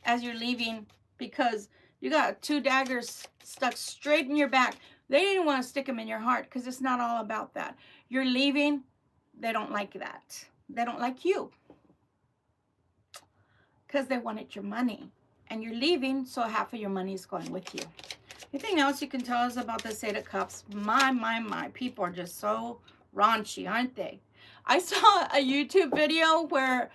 as you're leaving, because you got two daggers stuck straight in your back. They didn't want to stick them in your heart, because it's not all about that. You're leaving. They don't like that. They don't like you, because they wanted your money. And you're leaving, so half of your money is going with you. Anything else you can tell us about this Eight of Cups? My. People are just so raunchy, aren't they? I saw a YouTube video where,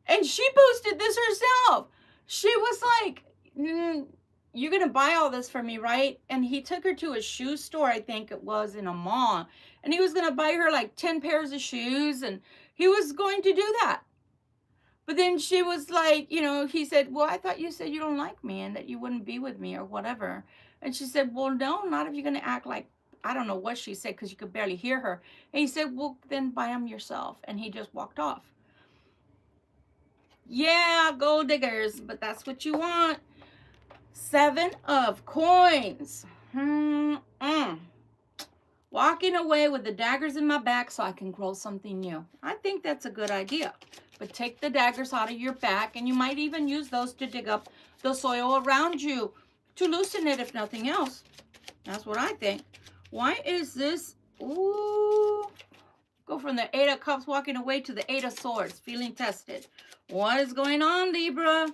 and she posted this herself. She was like, you're going to buy all this for me, right? And he took her to a shoe store, I think it was, in a mall. And he was going to buy her like 10 pairs of shoes. And he was going to do that. But then she was like, he said, well, I thought you said you don't like me and that you wouldn't be with me or whatever. And she said, well, no, not if you're going to act like, I don't know what she said because you could barely hear her. And he said, well, then buy them yourself. And he just walked off. Yeah, gold diggers, but that's what you want. 7 of coins. Walking away with the daggers in my back so I can grow something new. I think that's a good idea. But take the daggers out of your back, and you might even use those to dig up the soil around you to loosen it, if nothing else. That's what I think. Why is this? Ooh. Go from the 8 of Cups walking away to the 8 of Swords, feeling tested. What is going on, Libra?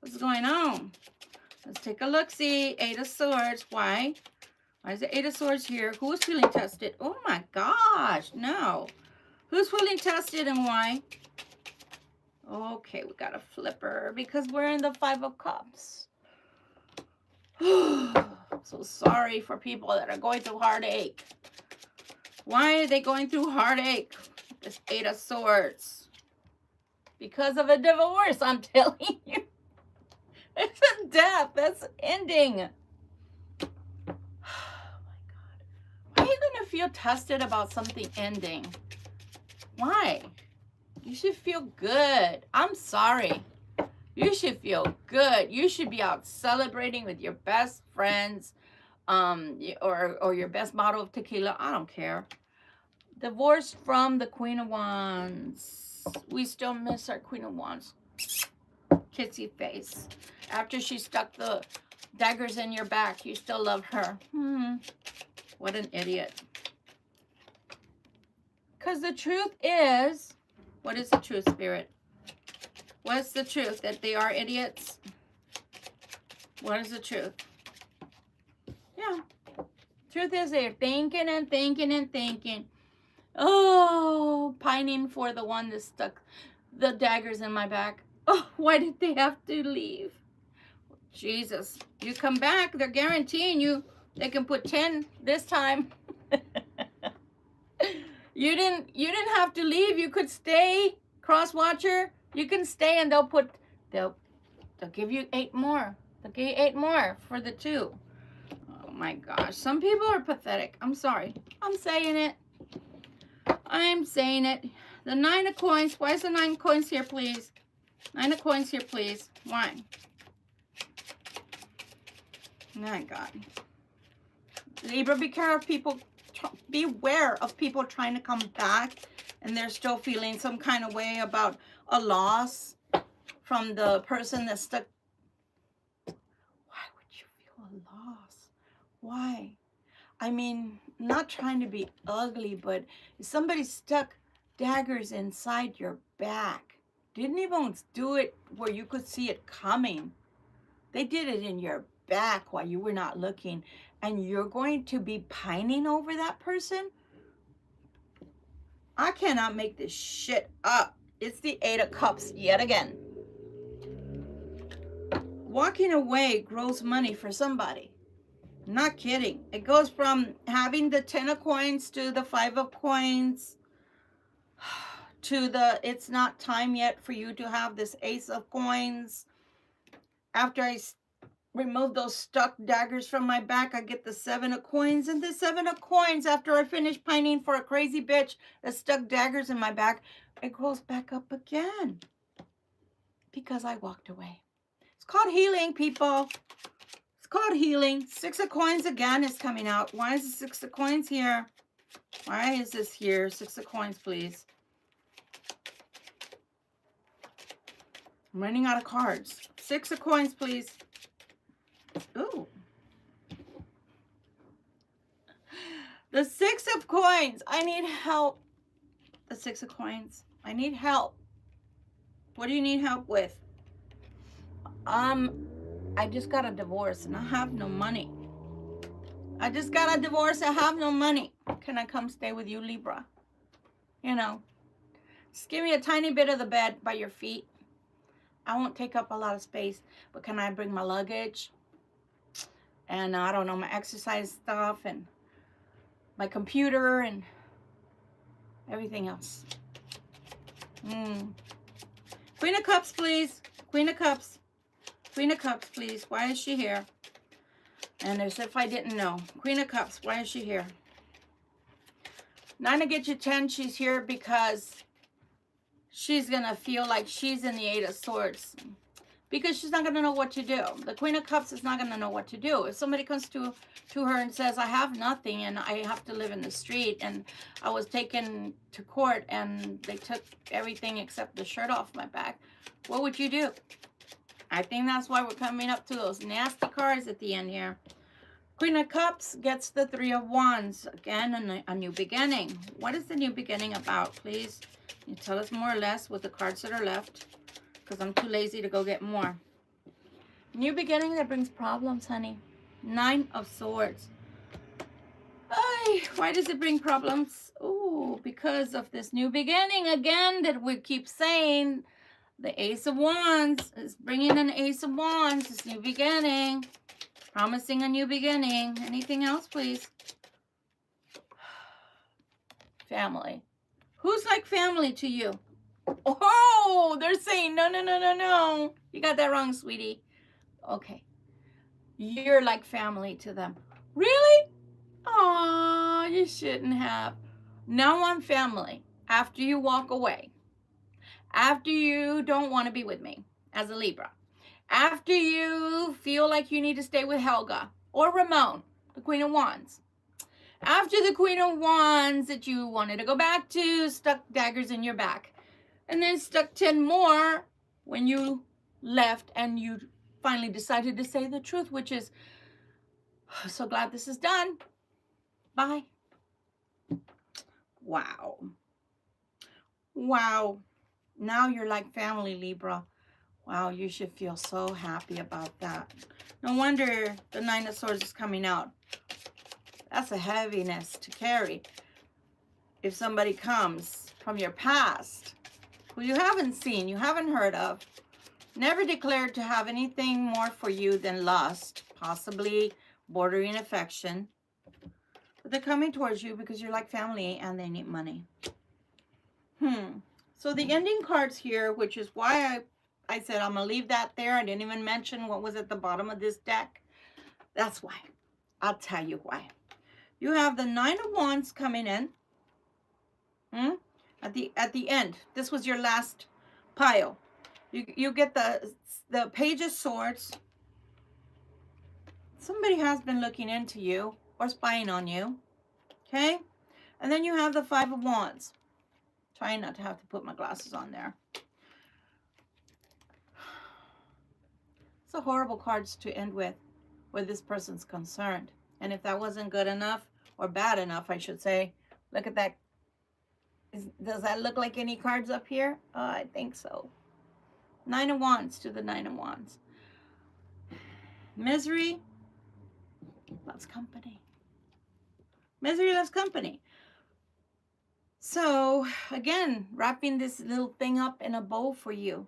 What's going on? Let's take a look-see. 8 of Swords. Why? Why is the 8 of Swords here? Who's feeling tested? Oh, my gosh. No. Who's feeling tested and why? Okay, we got a flipper because we're in the 5 of Cups. So sorry for people that are going through heartache. Why are they going through heartache? This 8 of Swords. Because of a divorce, I'm telling you. It's a death. That's ending. Oh my God. Why are you going to feel tested about something ending? Why? You should feel good. I'm sorry. You should feel good. You should be out celebrating with your best friends, or your best bottle of tequila. I don't care. Divorced from the Queen of Wands. We still miss our Queen of Wands. Kissy face. After she stuck the daggers in your back, you still love her. What an idiot. Because the truth is, what is the truth, Spirit? What's the truth? That they are idiots? What is the truth? Yeah. Truth is they're thinking and thinking and thinking. Oh, pining for the one that stuck the daggers in my back. Oh, why did they have to leave? Jesus. You come back, they're guaranteeing you they can put 10 this time. You didn't have to leave. You could stay, cross watcher. You can stay and they'll give you 8 more. They'll give you 8 more for the 2. Oh my gosh. Some people are pathetic. I'm sorry. I'm saying it. I'm saying it. The 9 of coins. Why is the 9 of coins here, please? 9 of coins here, please. Why? My God. Libra, be careful of people. Beware of people trying to come back and they're still feeling some kind of way about a loss from the person that stuck. Why would you feel a loss? Why? I mean, not trying to be ugly, but if somebody stuck daggers inside your back, didn't even do it where you could see it coming. They did it in your back while you were not looking, and you're going to be pining over that person? I cannot make this shit up. It's the 8 of Cups yet again. Walking away grows money for somebody. Not kidding. It goes from having the 10 of coins to the 5 of coins to the it's not time yet for you to have this Ace of coins. After I remove those stuck daggers from my back, I get the 7 of coins. And the 7 of coins, after I finish pining for a crazy bitch that stuck daggers in my back, it grows back up again. Because I walked away. It's called healing, people. It's called healing. 6 of coins again is coming out. Why is the 6 of coins here? Why is this here? 6 of coins, please. I'm running out of cards. 6 of coins, please. Ooh. The 6 of coins. I need help. The 6 of coins. I need help. What do you need help with? I just got a divorce and I have no money. I just got a divorce. I have no money. Can I come stay with you, Libra? You know, just give me a tiny bit of the bed by your feet. I won't take up a lot of space, but can I bring my luggage? And I don't know, my exercise stuff and my computer and everything else. Queen of Cups, please. Queen of Cups. Queen of Cups, please. Why is she here? And as if I didn't know. Queen of Cups, why is she here? Nine of Get You 10, she's here because she's going to feel like she's in the Eight of Swords. Because she's not going to know what to do. The Queen of Cups is not going to know what to do. If somebody comes to her and says, I have nothing and I have to live in the street and I was taken to court and they took everything except the shirt off my back, what would you do? I think that's why we're coming up to those nasty cards at the end here. Queen of Cups gets the Three of Wands. Again, a new beginning. What is the new beginning about, please? Can you tell us more or less with the cards that are left? Because I'm too lazy to go get more. New beginning that brings problems, honey. Nine of Swords. Ay, why does it bring problems? Oh, because of this new beginning again that we keep saying. The Ace of Wands is bringing an Ace of Wands. This new beginning. Promising a new beginning. Anything else, please? Family. Who's like family to you? Oh, they're saying no, no, no, no, no. You got that wrong, sweetie. Okay. You're like family to them. Really? Aw, you shouldn't have. Now I'm family. After you walk away. After you don't want to be with me as a Libra. After you feel like you need to stay with Helga or Ramon, the Queen of Wands. After the Queen of Wands that you wanted to go back to, stuck daggers in your back. And then stuck 10 more when you left and you finally decided to say the truth, which is, oh, so glad this is done. Bye. Wow. Wow. Now you're like family, Libra. Wow, you should feel so happy about that. No wonder the Nine of Swords is coming out. That's a heaviness to carry. If somebody comes from your past, who you haven't seen, you haven't heard of, never declared to have anything more for you than lust, possibly bordering affection. But they're coming towards you because you're like family and they need money. So the ending cards here, which is why I said I'm going to leave that there. I didn't even mention what was at the bottom of this deck. That's why. I'll tell you why. You have the Nine of Wands coming in. At the end. This was your last pile. You get the Page of Swords. Somebody has been looking into you or spying on you. Okay? And then you have the Five of Wands. Trying not to have to put my glasses on there. It's a horrible cards to end with where this person's concerned. And if that wasn't good enough, or bad enough, I should say, look at that. Does that look like any cards up here? I think so. Nine of Wands to the Nine of Wands. Misery loves company. Misery loves company. So, again, wrapping this little thing up in a bow for you.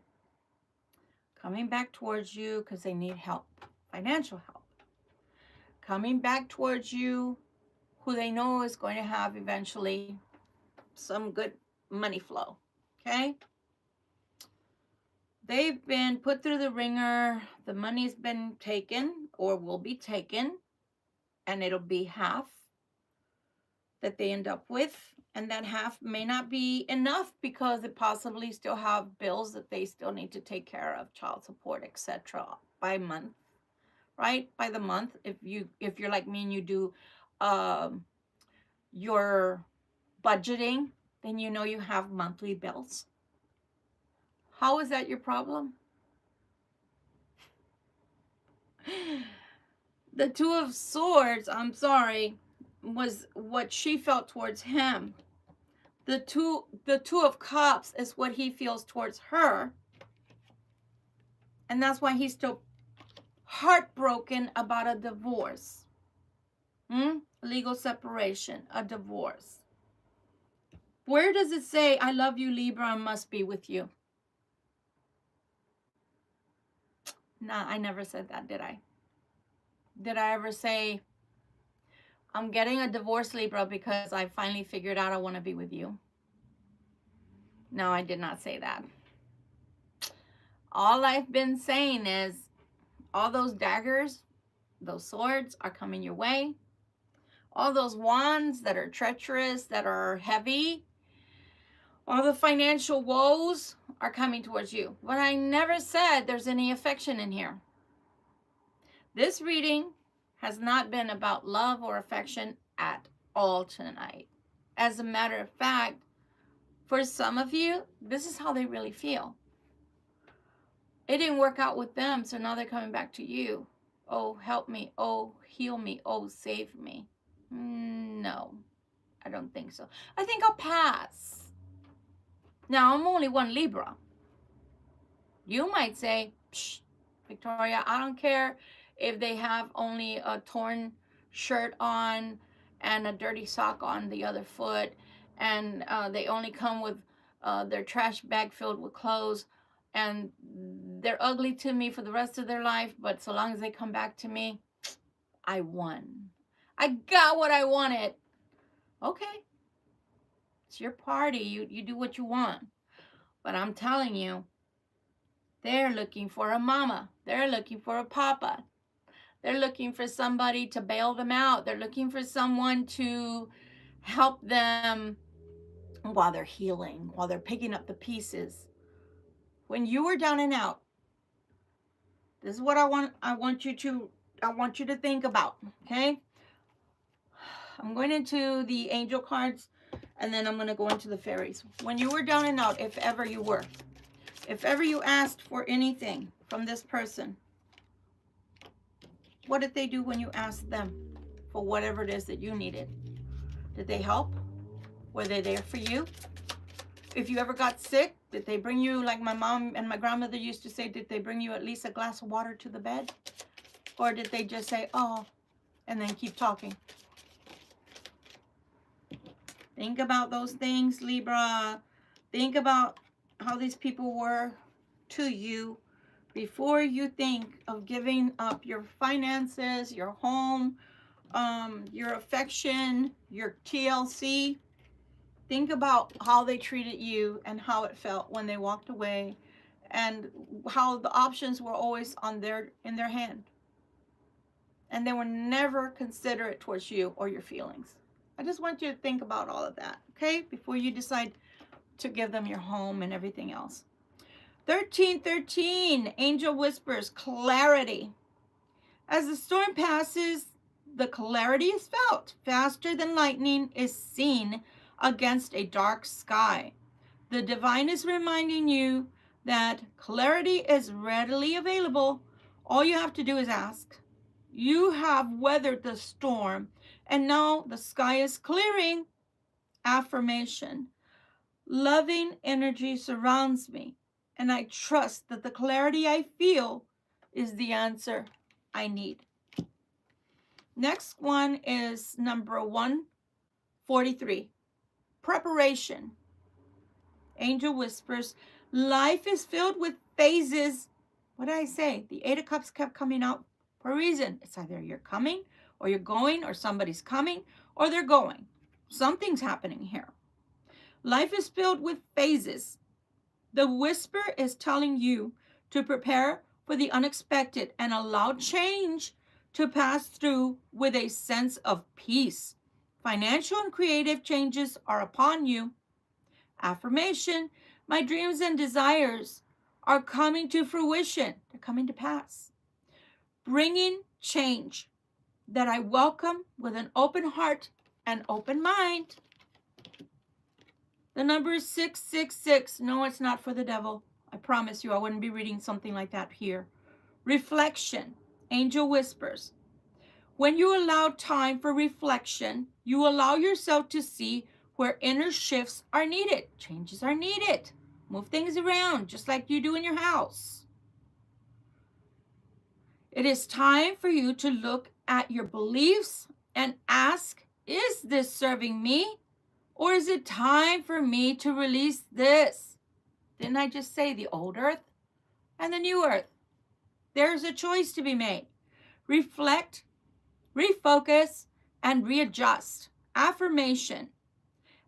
Coming back towards you because they need help. Financial help. Coming back towards you who they know is going to have eventually some good money flow. Okay? They've been put through the ringer. The money's been taken or will be taken. And it'll be half that they end up with. And that half may not be enough because they possibly still have bills that they still need to take care of, child support, etc. by month, right? By the month. If you're like me and you do your budgeting, then you know you have monthly bills. How is that your problem? The Two of Swords, I'm sorry, was what she felt towards him. The two of Cups is what he feels towards her. And that's why he's still heartbroken about a divorce. Legal separation, a divorce. Where does it say, I love you, Libra, and must be with you? Nah, I never said that, did I? Did I ever say, I'm getting a divorce, Libra, because I finally figured out I want to be with you? No, I did not say that. All I've been saying is all those daggers, those swords are coming your way. All those wands that are treacherous, that are heavy, all the financial woes are coming towards you. But I never said there's any affection in here. This reading has not been about love or affection at all tonight. As a matter of fact, for some of you, this is how they really feel. It didn't work out with them, so now they're coming back to you. Oh, help me. Oh, heal me. Oh, save me. No, I don't think so. I think I'll pass. Now, I'm only one Libra. You might say, psh, Victoria, I don't care if they have only a torn shirt on and a dirty sock on the other foot, and they only come with their trash bag filled with clothes, and they're ugly to me for the rest of their life, but so long as they come back to me, I won. I got what I wanted. Okay, it's your party. You do what you want. But I'm telling you, they're looking for a mama. They're looking for a papa. They're looking for somebody to bail them out. They're looking for someone to help them while they're healing, while they're picking up the pieces. When you are down and out, this is what I want you to think about, okay? I'm going into the angel cards, and then I'm going to go into the fairies. When you were down and out, if ever you were, if ever you asked for anything from this person, what did they do when you asked them for whatever it is that you needed? Did they help? Were they there for you? If you ever got sick, did they bring you, like my mom and my grandmother used to say, did they bring you at least a glass of water to the bed? Or did they just say, oh, and then keep talking? Think about those things, Libra. Think about how these people were to you before you think of giving up your finances, your home, your affection, your TLC. Think about how they treated you and how it felt when they walked away, and how the options were always in their hand. And they were never considerate towards you or your feelings. I just want you to think about all of that, okay? Before you decide to give them your home and everything else. 1313, angel whispers, clarity. As the storm passes, the clarity is felt. Faster than lightning is seen against a dark sky. The divine is reminding you that clarity is readily available. All you have to do is ask. You have weathered the storm, and now the sky is clearing. Affirmation. Loving energy surrounds me, and I trust that the clarity I feel is the answer I need. Next one is number 143. Preparation. Angel whispers, life is filled with phases. What did I say? The Eight of Cups kept coming out for a reason. It's either you're coming, or you're going, or somebody's coming, or they're going. Something's happening here. Life is filled with phases. The whisper is telling you to prepare for the unexpected and allow change to pass through with a sense of peace. Financial and creative changes are upon you. Affirmation, my dreams and desires are coming to fruition. They're coming to pass. Bringing change that I welcome with an open heart and open mind. The number is 666. No, it's not for the devil. I promise you I wouldn't be reading something like that here. Reflection. Angel whispers. When you allow time for reflection, you allow yourself to see where inner shifts are needed. Changes are needed. Move things around just like you do in your house. It is time for you to look at your beliefs and ask, is this serving me? Or is it time for me to release this? Didn't I just say the old earth and the new earth? There's a choice to be made. Reflect, refocus, and readjust. Affirmation.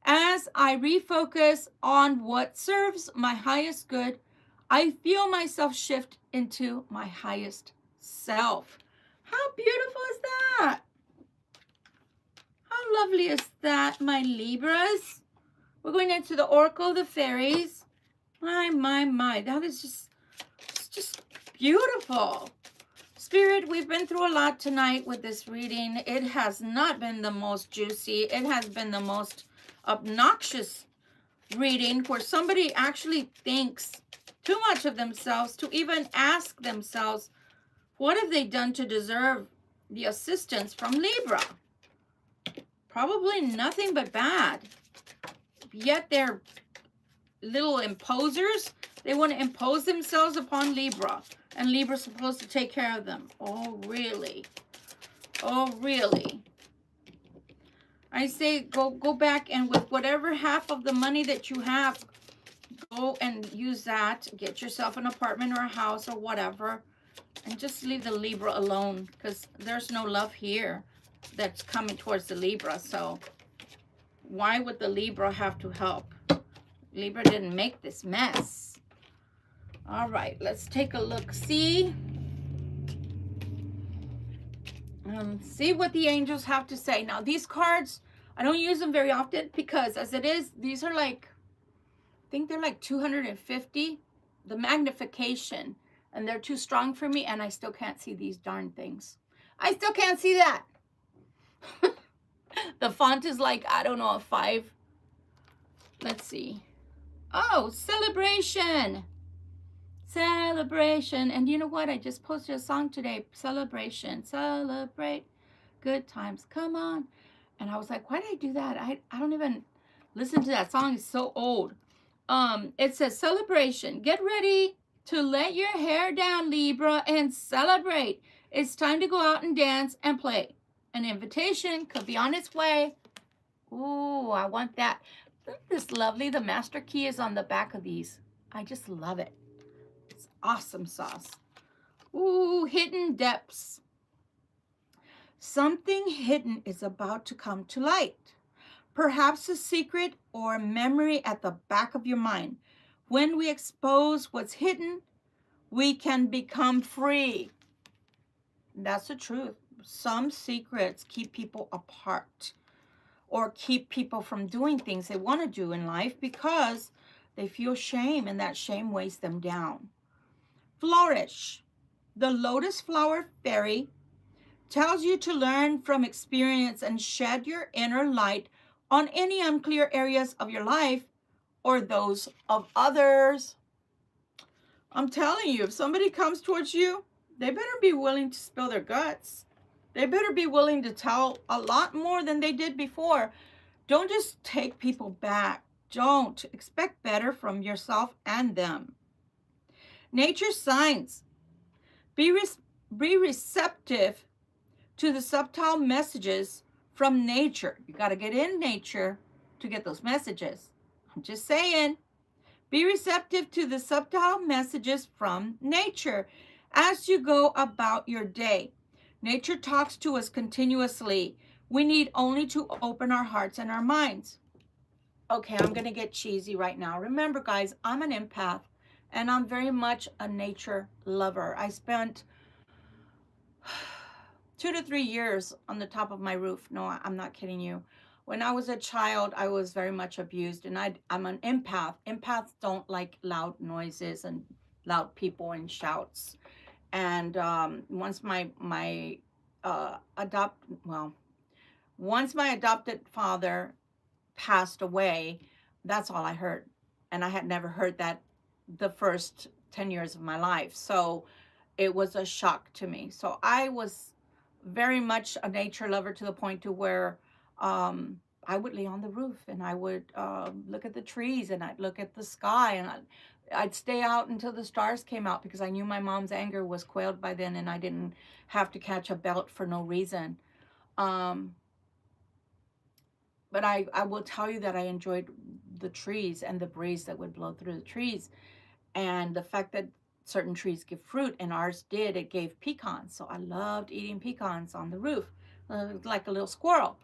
As I refocus on what serves my highest good, I feel myself shift into my highest self. How beautiful is that? How lovely is that, my Libras? We're going into the Oracle of the Fairies. My. That is just beautiful. Spirit, we've been through a lot tonight with this reading. It has not been the most juicy. It has been the most obnoxious reading where somebody actually thinks too much of themselves to even ask themselves, what have they done to deserve the assistance from Libra? Probably nothing but bad. Yet they're little imposers. They want to impose themselves upon Libra. And Libra's supposed to take care of them. Oh, really? Oh, really? I say go back and with whatever half of the money that you have, go and use that. Get yourself an apartment or a house or whatever. And just leave the Libra alone. Because there's no love here that's coming towards the Libra. So why would the Libra have to help? Libra didn't make this mess. All right, let's take a look. See what the angels have to say. Now, these cards, I don't use them very often because as it is, these are like, I think they're like 250, the magnification, and they're too strong for me, and I still can't see these darn things. I still can't see that. The font is like, I don't know, a 5. Let's see. Oh, celebration. Celebration. And you know what? I just posted a song today. Celebration. Celebrate good times. Come on. And I was like, why did I do that? I don't even listen to that song. It's so old. It says celebration. Get ready to let your hair down, Libra, and celebrate. It's time to go out and dance and play. An invitation could be on its way. Ooh, I want that. Isn't this lovely? The master key is on the back of these. I just love it. It's awesome sauce. Ooh, hidden depths. Something hidden is about to come to light. Perhaps a secret or a memory at the back of your mind. When we expose what's hidden, we can become free. That's the truth. Some secrets keep people apart or keep people from doing things they want to do in life because they feel shame, and that shame weighs them down. Flourish. The lotus flower fairy tells you to learn from experience and shed your inner light on any unclear areas of your life or those of others. I'm telling you, if somebody comes towards you, they better be willing to spill their guts. They better be willing to tell a lot more than they did before. Don't just take people back. Don't. Expect better from yourself and them. Nature signs. Be receptive to the subtle messages from nature. You got to get in nature to get those messages. I'm just saying. Be receptive to the subtle messages from nature as you go about your day. Nature talks to us continuously. We need only to open our hearts and our minds. Okay, I'm going to get cheesy right now. Remember, guys, I'm an empath, and I'm very much a nature lover. I spent 2 to 3 years on the top of my roof. No, I'm not kidding you. When I was a child, I was very much abused, and I'm an empath. Empaths don't like loud noises and loud people and shouts. And once my adopted father passed away, that's all I heard. And I had never heard that the first 10 years of my life. So it was a shock to me. So I was very much a nature lover to the point to where I would lay on the roof and I would look at the trees and I'd look at the sky and I'd stay out until the stars came out because I knew my mom's anger was quelled by then and I didn't have to catch a belt for no reason. But I will tell you that I enjoyed the trees and the breeze that would blow through the trees, and the fact that certain trees give fruit, and ours did. It gave pecans, so I loved eating pecans on the roof, like a little squirrel.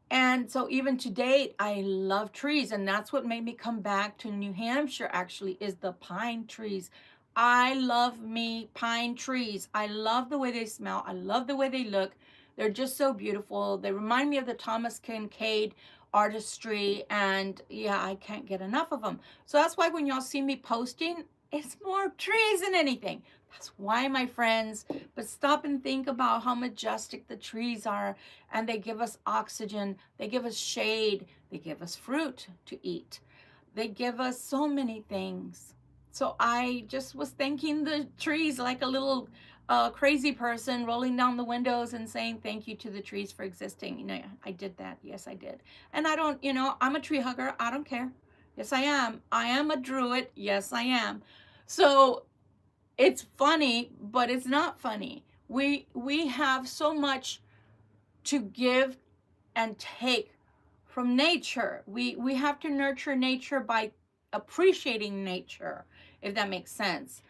And so even to date, I love trees, and that's what made me come back to New Hampshire, actually, is the pine trees. I love me pine trees. I love the way they smell. I love the way they look. They're just so beautiful. They remind me of the Thomas Kincaid artistry, and yeah, I can't get enough of them. So that's why when y'all see me posting, it's more trees than anything. That's why, my friends. But stop and think about how majestic the trees are, and they give us oxygen, they give us shade, they give us fruit to eat, they give us so many things. So I just was thanking the trees like a little crazy person, rolling down the windows and saying thank you to the trees for existing. I did that. Yes, I did. And I don't, I'm a tree hugger. I don't care. Yes, I am. I am a druid. Yes, I am. So it's funny, but it's not funny. We have so much to give and take from nature. We have to nurture nature by appreciating nature, if that makes sense,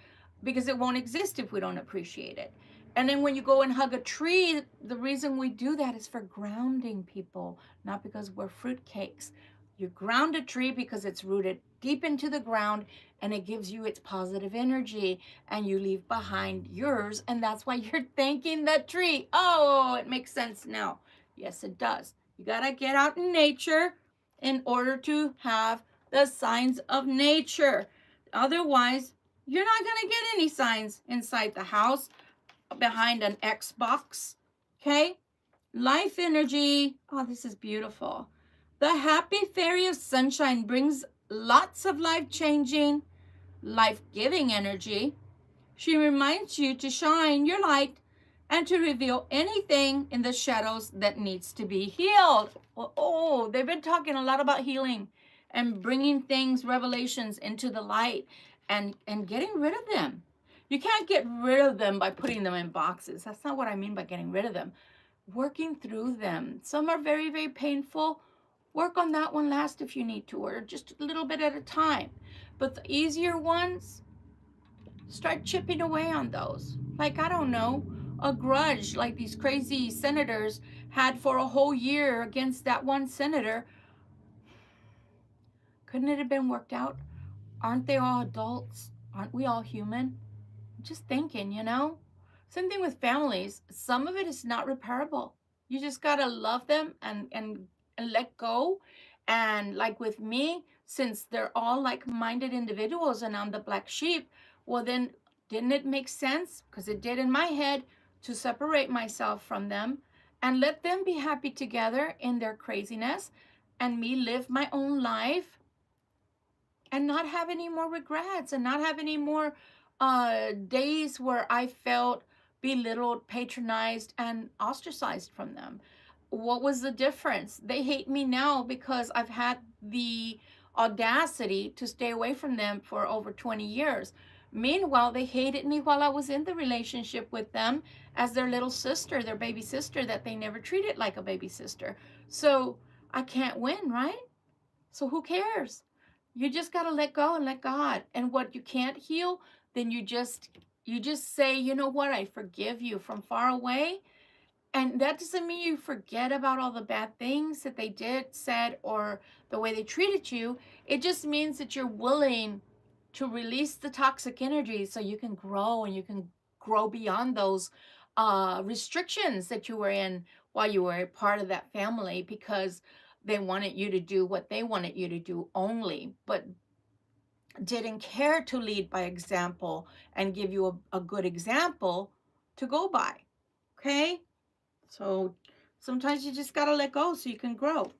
because it won't exist if we don't appreciate it. And then when you go and hug a tree, the reason we do that is for grounding people, not because we're fruitcakes. You ground a tree because it's rooted deep into the ground, and it gives you its positive energy, and you leave behind yours, and that's why you're thanking the tree. Oh, it makes sense now. Yes, it does. You got to get out in nature in order to have the signs of nature. Otherwise, you're not going to get any signs inside the house behind an Xbox. Okay? Life energy. Oh, this is beautiful. The happy fairy of sunshine brings lots of life-changing, life-giving energy. She reminds you to shine your light and to reveal anything in the shadows that needs to be healed. Oh, they've been talking a lot about healing and bringing things, revelations into the light, and getting rid of them. You can't get rid of them by putting them in boxes. That's not what I mean by getting rid of them. Working through them. Some are very, very painful. Work on that one last if you need to, or just a little bit at a time. But the easier ones, start chipping away on those. Like, I don't know, a grudge like these crazy senators had for a whole year against that one senator. Couldn't it have been worked out? Aren't they all adults? Aren't we all human? Just thinking, Same thing with families. Some of it is not repairable. You just got to love them and let go. And like with me, since they're all like-minded individuals and I'm the black sheep, well, then didn't it make sense? Because it did in my head, to separate myself from them and let them be happy together in their craziness, and me live my own life and not have any more regrets, and not have any more days where I felt belittled, patronized, and ostracized from them. What was the difference? They hate me now because I've had the audacity to stay away from them for over 20 years. Meanwhile, they hated me while I was in the relationship with them as their little sister, their baby sister that they never treated like a baby sister. So I can't win, right? So who cares? You just got to let go and let God. And what you can't heal, then you just say, you know what, I forgive you from far away. And that doesn't mean you forget about all the bad things that they did, said, or the way they treated you. It just means that you're willing to release the toxic energy so you can grow, and you can grow beyond those restrictions that you were in while you were part of that family, because they wanted you to do what they wanted you to do only, but didn't care to lead by example and give you a good example to go by. Okay? So sometimes you just got to let go so you can grow.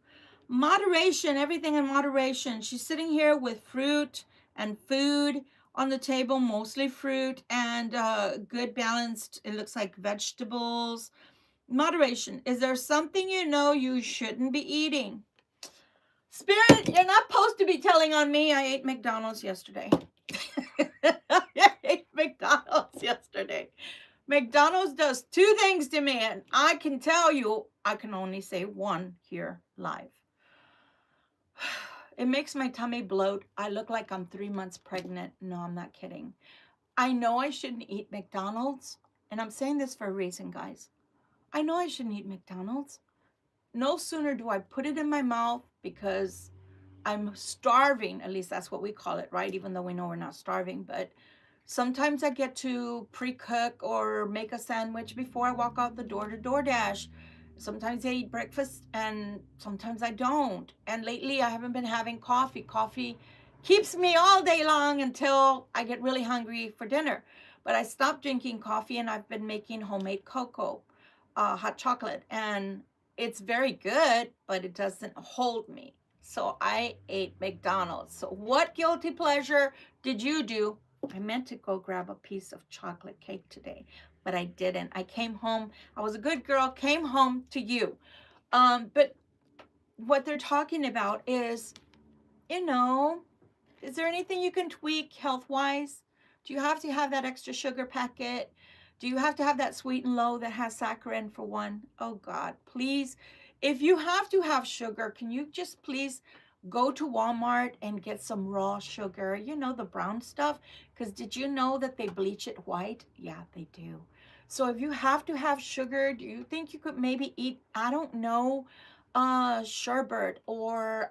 Moderation, everything in moderation. She's sitting here with fruit and food on the table, mostly fruit and good balanced, it looks like vegetables. Moderation. Is there something you shouldn't be eating? Spirit, you're not supposed to be telling on me. I ate McDonald's yesterday. I ate McDonald's yesterday. McDonald's does two things to me, and I can tell you, I can only say one here live. It makes my tummy bloat. I look like I'm 3 months pregnant. No, I'm not kidding. I know I shouldn't eat McDonald's, and I'm saying this for a reason, guys. I know I shouldn't eat McDonald's. No sooner do I put it in my mouth because I'm starving, at least that's what we call it, right? Even though we know we're not starving, but sometimes I get to pre-cook or make a sandwich before I walk out the door to DoorDash. Sometimes I eat breakfast and sometimes I don't. And lately I haven't been having coffee. Coffee keeps me all day long until I get really hungry for dinner. But I stopped drinking coffee and I've been making homemade cocoa, hot chocolate. And it's very good, but it doesn't hold me. So I ate McDonald's. So what guilty pleasure did you do? I meant to go grab a piece of chocolate cake today, but I didn't. I came home. I was a good girl, came home to you. But what they're talking about is, you know, is there anything you can tweak health wise? Do you have to have that extra sugar packet? Do you have to have that sweet and low that has saccharin for one? Oh God, please. If you have to have sugar, can you just please go to Walmart and get some raw sugar? You know, the brown stuff. Because did you know that they bleach it white? Yeah, they do. So if you have to have sugar, do you think you could maybe eat, I don't know, sherbet or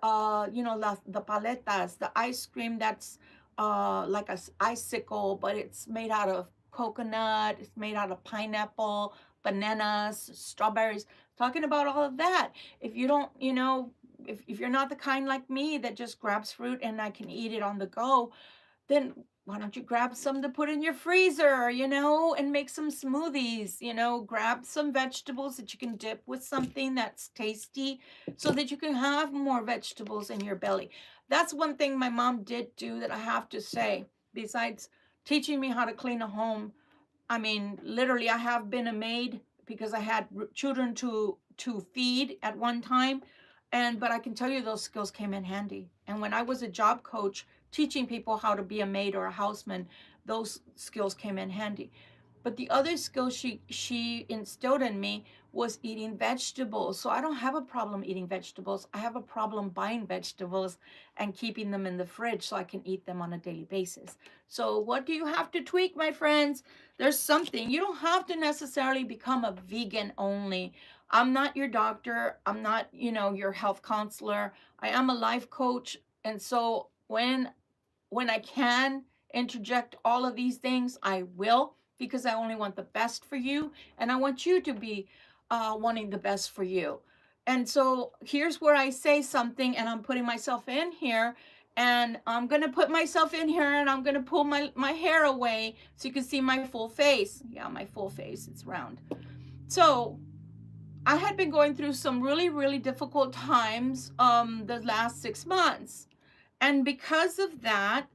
you know, the paletas, the ice cream that's like a icicle, but it's made out of coconut, it's made out of pineapple, bananas, strawberries. Talking about all of that. If you don't, you know, if you're not the kind like me that just grabs fruit and I can eat it on the go, then why don't you grab some to put in your freezer, you know, and make some smoothies, you know, grab some vegetables that you can dip with something that's tasty so that you can have more vegetables in your belly. That's one thing my mom did do that I have to say, besides teaching me how to clean a home. I mean, literally, I have been a maid because I had children to feed at one time, and but I can tell you those skills came in handy. And when I was a job coach teaching people how to be a maid or a houseman, those skills came in handy. But the other skill she instilled in me was eating vegetables. So I don't have a problem eating vegetables. I have a problem buying vegetables and keeping them in the fridge so I can eat them on a daily basis. So what do you have to tweak, my friends? There's something. You don't have to necessarily become a vegan only. I'm not your doctor. I'm not, you know, your health counselor. I am a life coach. And so when I can interject all of these things, I will, because I only want the best for you and I want you to be wanting the best for you. And so here's where I say something and I'm putting myself in here and I'm going to put myself in here and I'm going to pull my hair away so you can see my full face. Yeah, my full face, it's round. So I had been going through some really, really difficult times the last 6 months. And because of that,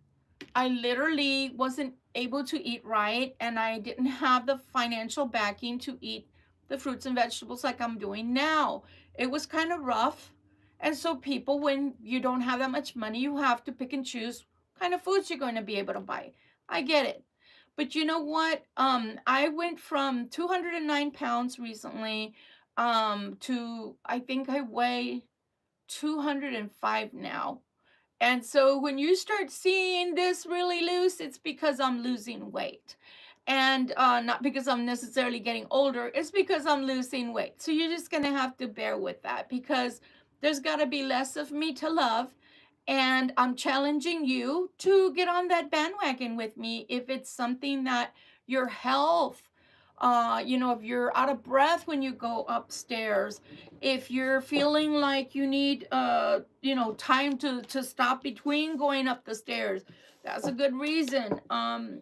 I literally wasn't able to eat right and I didn't have the financial backing to eat the fruits and vegetables like I'm doing now. It was kind of rough. And so people, when you don't have that much money, you have to pick and choose what kind of foods you're going to be able to buy. I get it. But you know what? I went from 209 pounds recently to I think I weigh 205 now. And so when you start seeing this really loose, it's because I'm losing weight. And not because I'm necessarily getting older, it's because I'm losing weight. So you're just going to have to bear with that because there's got to be less of me to love. And I'm challenging you to get on that bandwagon with me if it's something that your health, you know, if you're out of breath when you go upstairs, if you're feeling like you need, you know, time to stop between going up the stairs, that's a good reason.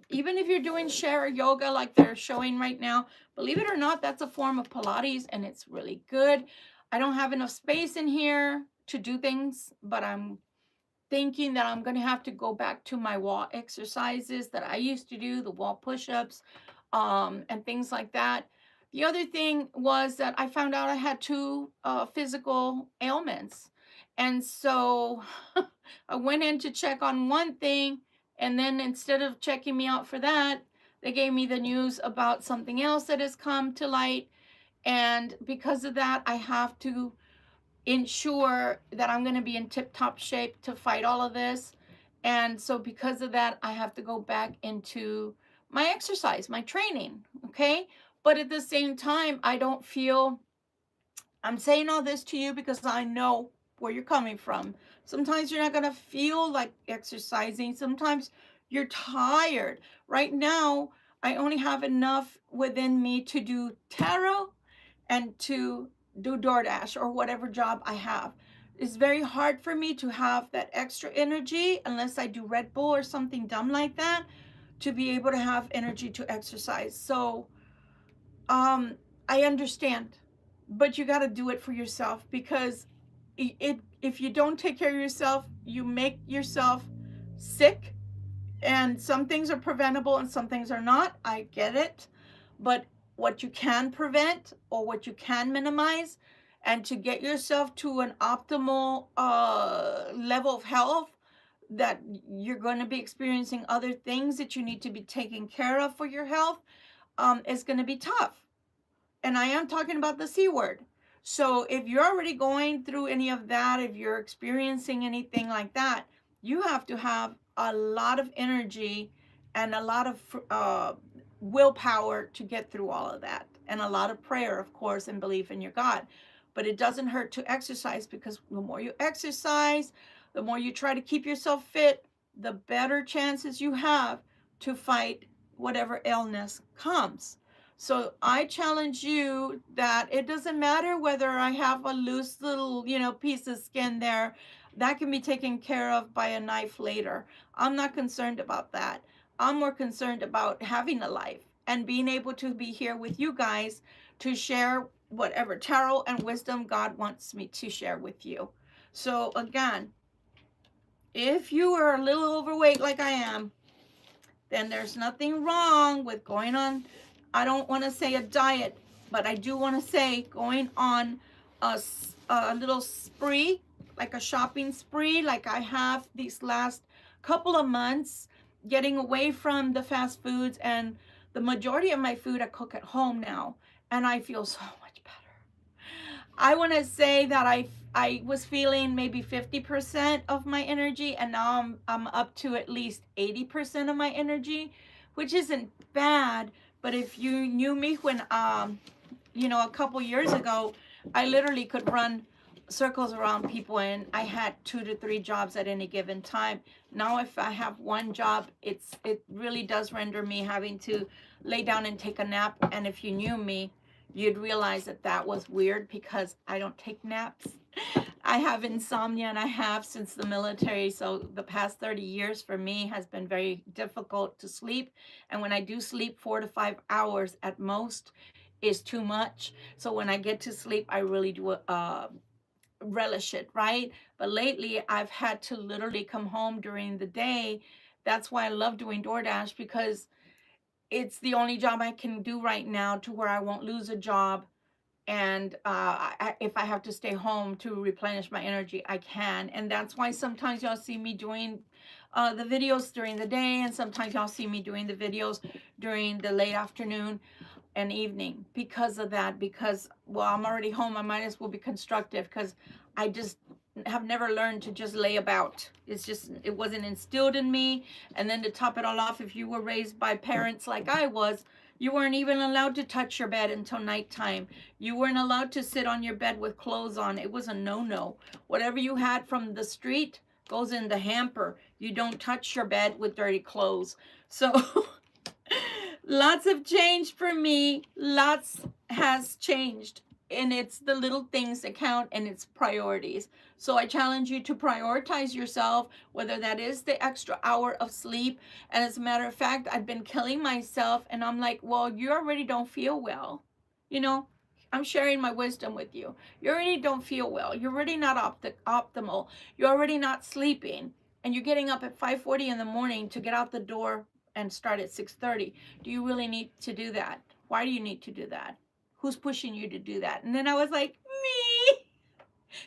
Even if you're doing share yoga like they're showing right now, believe it or not, that's a form of Pilates and it's really good. I don't have enough space in here to do things, but I'm thinking that I'm going to have to go back to my wall exercises that I used to do, the wall push-ups, and things like that. The other thing was that I found out I had two physical ailments. And so I went in to check on one thing, and then instead of checking me out for that, they gave me the news about something else that has come to light. And because of that, I have to ensure that I'm going to be in tip-top shape to fight all of this. And so because of that, I have to go back into my exercise, my training, okay? But at the same time, I don't feel, I'm saying all this to you because I know where you're coming from. Sometimes you're not going to feel like exercising. Sometimes you're tired. Right now, I only have enough within me to do tarot and to do DoorDash or whatever job I have. It's very hard for me to have that extra energy unless I do Red Bull or something dumb like that to be able to have energy to exercise. So, I understand, but you got to do it for yourself because if you don't take care of yourself, you make yourself sick, and some things are preventable and some things are not. I get it. But what you can prevent or what you can minimize, and to get yourself to an optimal level of health, that you're going to be experiencing other things that you need to be taking care of for your health, is going to be tough. And I am talking about the C word. So if you're already going through any of that, if you're experiencing anything like that, you have to have a lot of energy and a lot of willpower to get through all of that. And a lot of prayer, of course, and belief in your God. But it doesn't hurt to exercise, because the more you exercise, the more you try to keep yourself fit, the better chances you have to fight whatever illness comes. So I challenge you that it doesn't matter whether I have a loose little, piece of skin there. That can be taken care of by a knife later. I'm not concerned about that. I'm more concerned about having a life and being able to be here with you guys to share whatever tarot and wisdom God wants me to share with you. So again, if you are a little overweight like I am, then there's nothing wrong with going on, I don't want to say a diet, but I do want to say going on a little spree, like a shopping spree, like I have these last couple of months, getting away from the fast foods, and the majority of my food I cook at home now, and I feel so much better. I want to say that I was feeling maybe 50% of my energy, and now I'm up to at least 80% of my energy, which isn't bad. But if you knew me when a couple years ago, I literally could run circles around people, and I had 2 to 3 jobs at any given time. Now if I have one job, it really does render me having to lay down and take a nap. And if you knew me, you'd realize that that was weird, because I don't take naps. I have insomnia, and I have since the military. So the past 30 years for me has been very difficult to sleep. And when I do sleep, 4 to 5 hours at most is too much. So when I get to sleep, I really do relish it, right? But lately, I've had to literally come home during the day. That's why I love doing DoorDash, because it's the only job I can do right now to where I won't lose a job. And if I have to stay home to replenish my energy, I can. And that's why sometimes y'all see me doing the videos during the day, and sometimes y'all see me doing the videos during the late afternoon and evening, because of that. Because, well, I'm already home, I might as well be constructive, because I just have never learned to just lay about. It wasn't instilled in me. And then to top it all off, if you were raised by parents like I was, you weren't even allowed to touch your bed until nighttime. You weren't allowed to sit on your bed with clothes on. It was a no-no. Whatever you had from the street goes in the hamper. You don't touch your bed with dirty clothes. So lots have changed for me. Lots has changed. And it's the little things that count, and it's priorities. So I challenge you to prioritize yourself, whether that is the extra hour of sleep. And as a matter of fact, I've been killing myself, and I'm like, well, you already don't feel well. I'm sharing my wisdom with you. You already don't feel well. You're already not optimal. You're already not sleeping. And you're getting up at 5:40 in the morning to get out the door and start at 6:30. Do you really need to do that? Why do you need to do that? Who's pushing you to do that? And then I was like, me,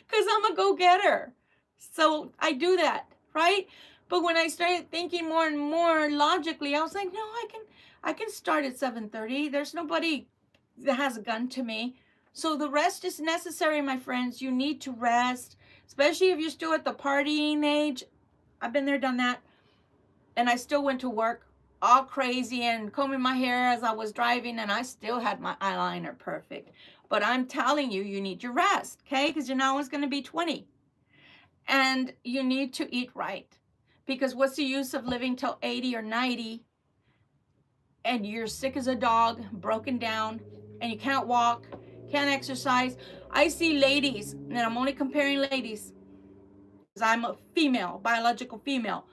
because I'm a go-getter. So I do that, right? But when I started thinking more and more logically, I was like, no, I can start at 7:30. There's nobody that has a gun to me. So the rest is necessary, my friends. You need to rest, especially if you're still at the partying age. I've been there, done that. And I still went to work all crazy and combing my hair as I was driving, and I still had my eyeliner perfect. But I'm telling you, you need your rest, okay? Because you're not always going to be 20. And you need to eat right. Because what's the use of living till 80 or 90 and you're sick as a dog, broken down, and you can't walk, can't exercise? I see ladies, and I'm only comparing ladies because I'm a female, biological female.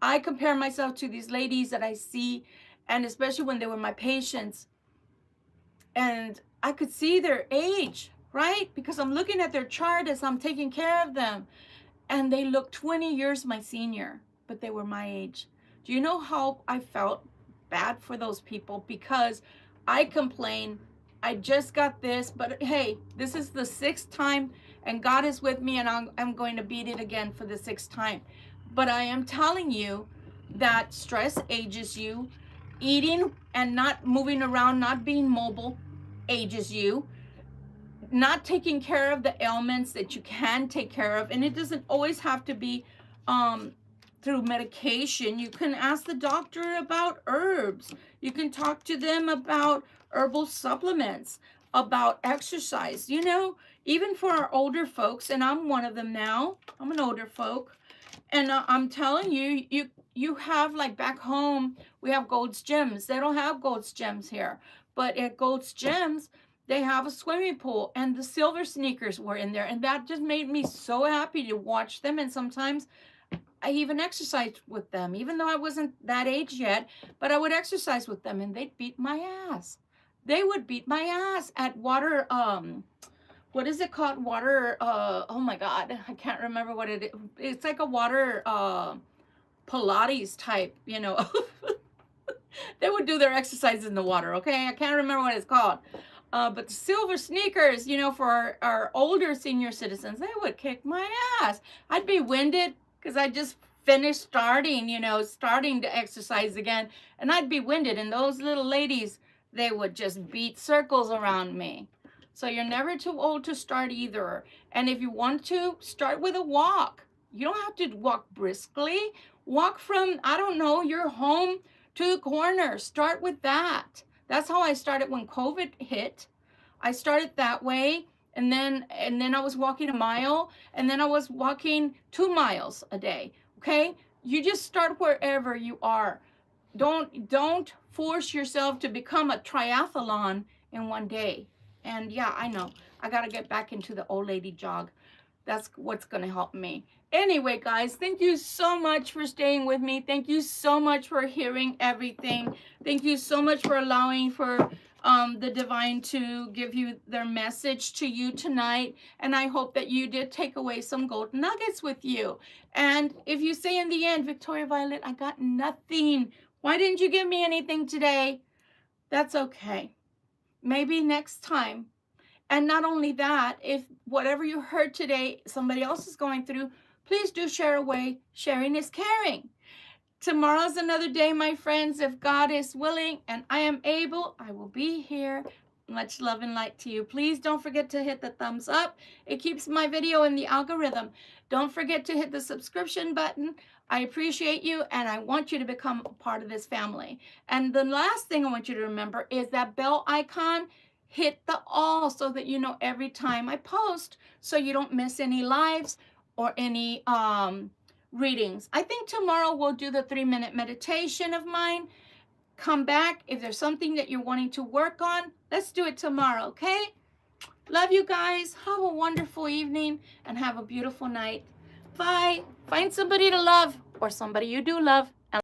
I compare myself to these ladies that I see, and especially when they were my patients, and I could see their age, right? Because I'm looking at their chart as I'm taking care of them, and they look 20 years my senior, but they were my age. Do you know how I felt bad for those people? Because I complain, I just got this, but hey, this is the 6th time, and God is with me, and I'm going to beat it again for the 6th time. But I am telling you that stress ages you. Eating and not moving around, not being mobile, ages you. Not taking care of the ailments that you can take care of, and it doesn't always have to be through medication. You can ask the doctor about herbs. You can talk to them about herbal supplements, about exercise. You know, even for our older folks, and I'm one of them now. I'm an older folk. And I'm telling you, you have, like, back home, we have Gold's Gyms. They don't have Gold's Gyms here. But at Gold's Gyms, they have a swimming pool, and the silver sneakers were in there. And that just made me so happy to watch them. And sometimes I even exercised with them, even though I wasn't that age yet. But I would exercise with them, and they'd beat my ass. They would beat my ass at water, what is it called? Water, oh my God, I can't remember what it is. It's like a water, Pilates type, you know. They would do their exercises in the water, okay? I can't remember what it's called. But the silver sneakers, you know, for our older senior citizens, they would kick my ass. I'd be winded because I just finished starting to exercise again. And I'd be winded. And those little ladies, they would just beat circles around me. So you're never too old to start either. And if you want to, start with a walk. You don't have to walk briskly. Walk from, I don't know, your home to the corner. Start with that. That's how I started when COVID hit. I started that way, and then I was walking a mile, and then I was walking 2 miles a day. Okay? You just start wherever you are. Don't force yourself to become a triathlon in one day. And yeah, I know. I got to get back into the old lady jog. That's what's going to help me. Anyway, guys, thank you so much for staying with me. Thank you so much for hearing everything. Thank you so much for allowing for the divine to give you their message to you tonight. And I hope that you did take away some gold nuggets with you. And if you say in the end, Victoria Violet, I got nothing. Why didn't you give me anything today? That's okay. Maybe next time. And not only that, if whatever you heard today, somebody else is going through, please do share away. Sharing is caring. Tomorrow's another day, my friends. If God is willing and I am able, I will be here. Much love and light to you. Please don't forget to hit the thumbs up. It keeps my video in the algorithm. Don't forget to hit the subscription button. I appreciate you, and I want you to become a part of this family. And the last thing I want you to remember is that bell icon. Hit the all so that you know every time I post, so you don't miss any lives or any readings. I think tomorrow we'll do the 3-minute meditation of mine. Come back. If there's something that you're wanting to work on, let's do it tomorrow, okay? Love you guys. Have a wonderful evening and have a beautiful night. Bye. Find somebody to love or somebody you do love.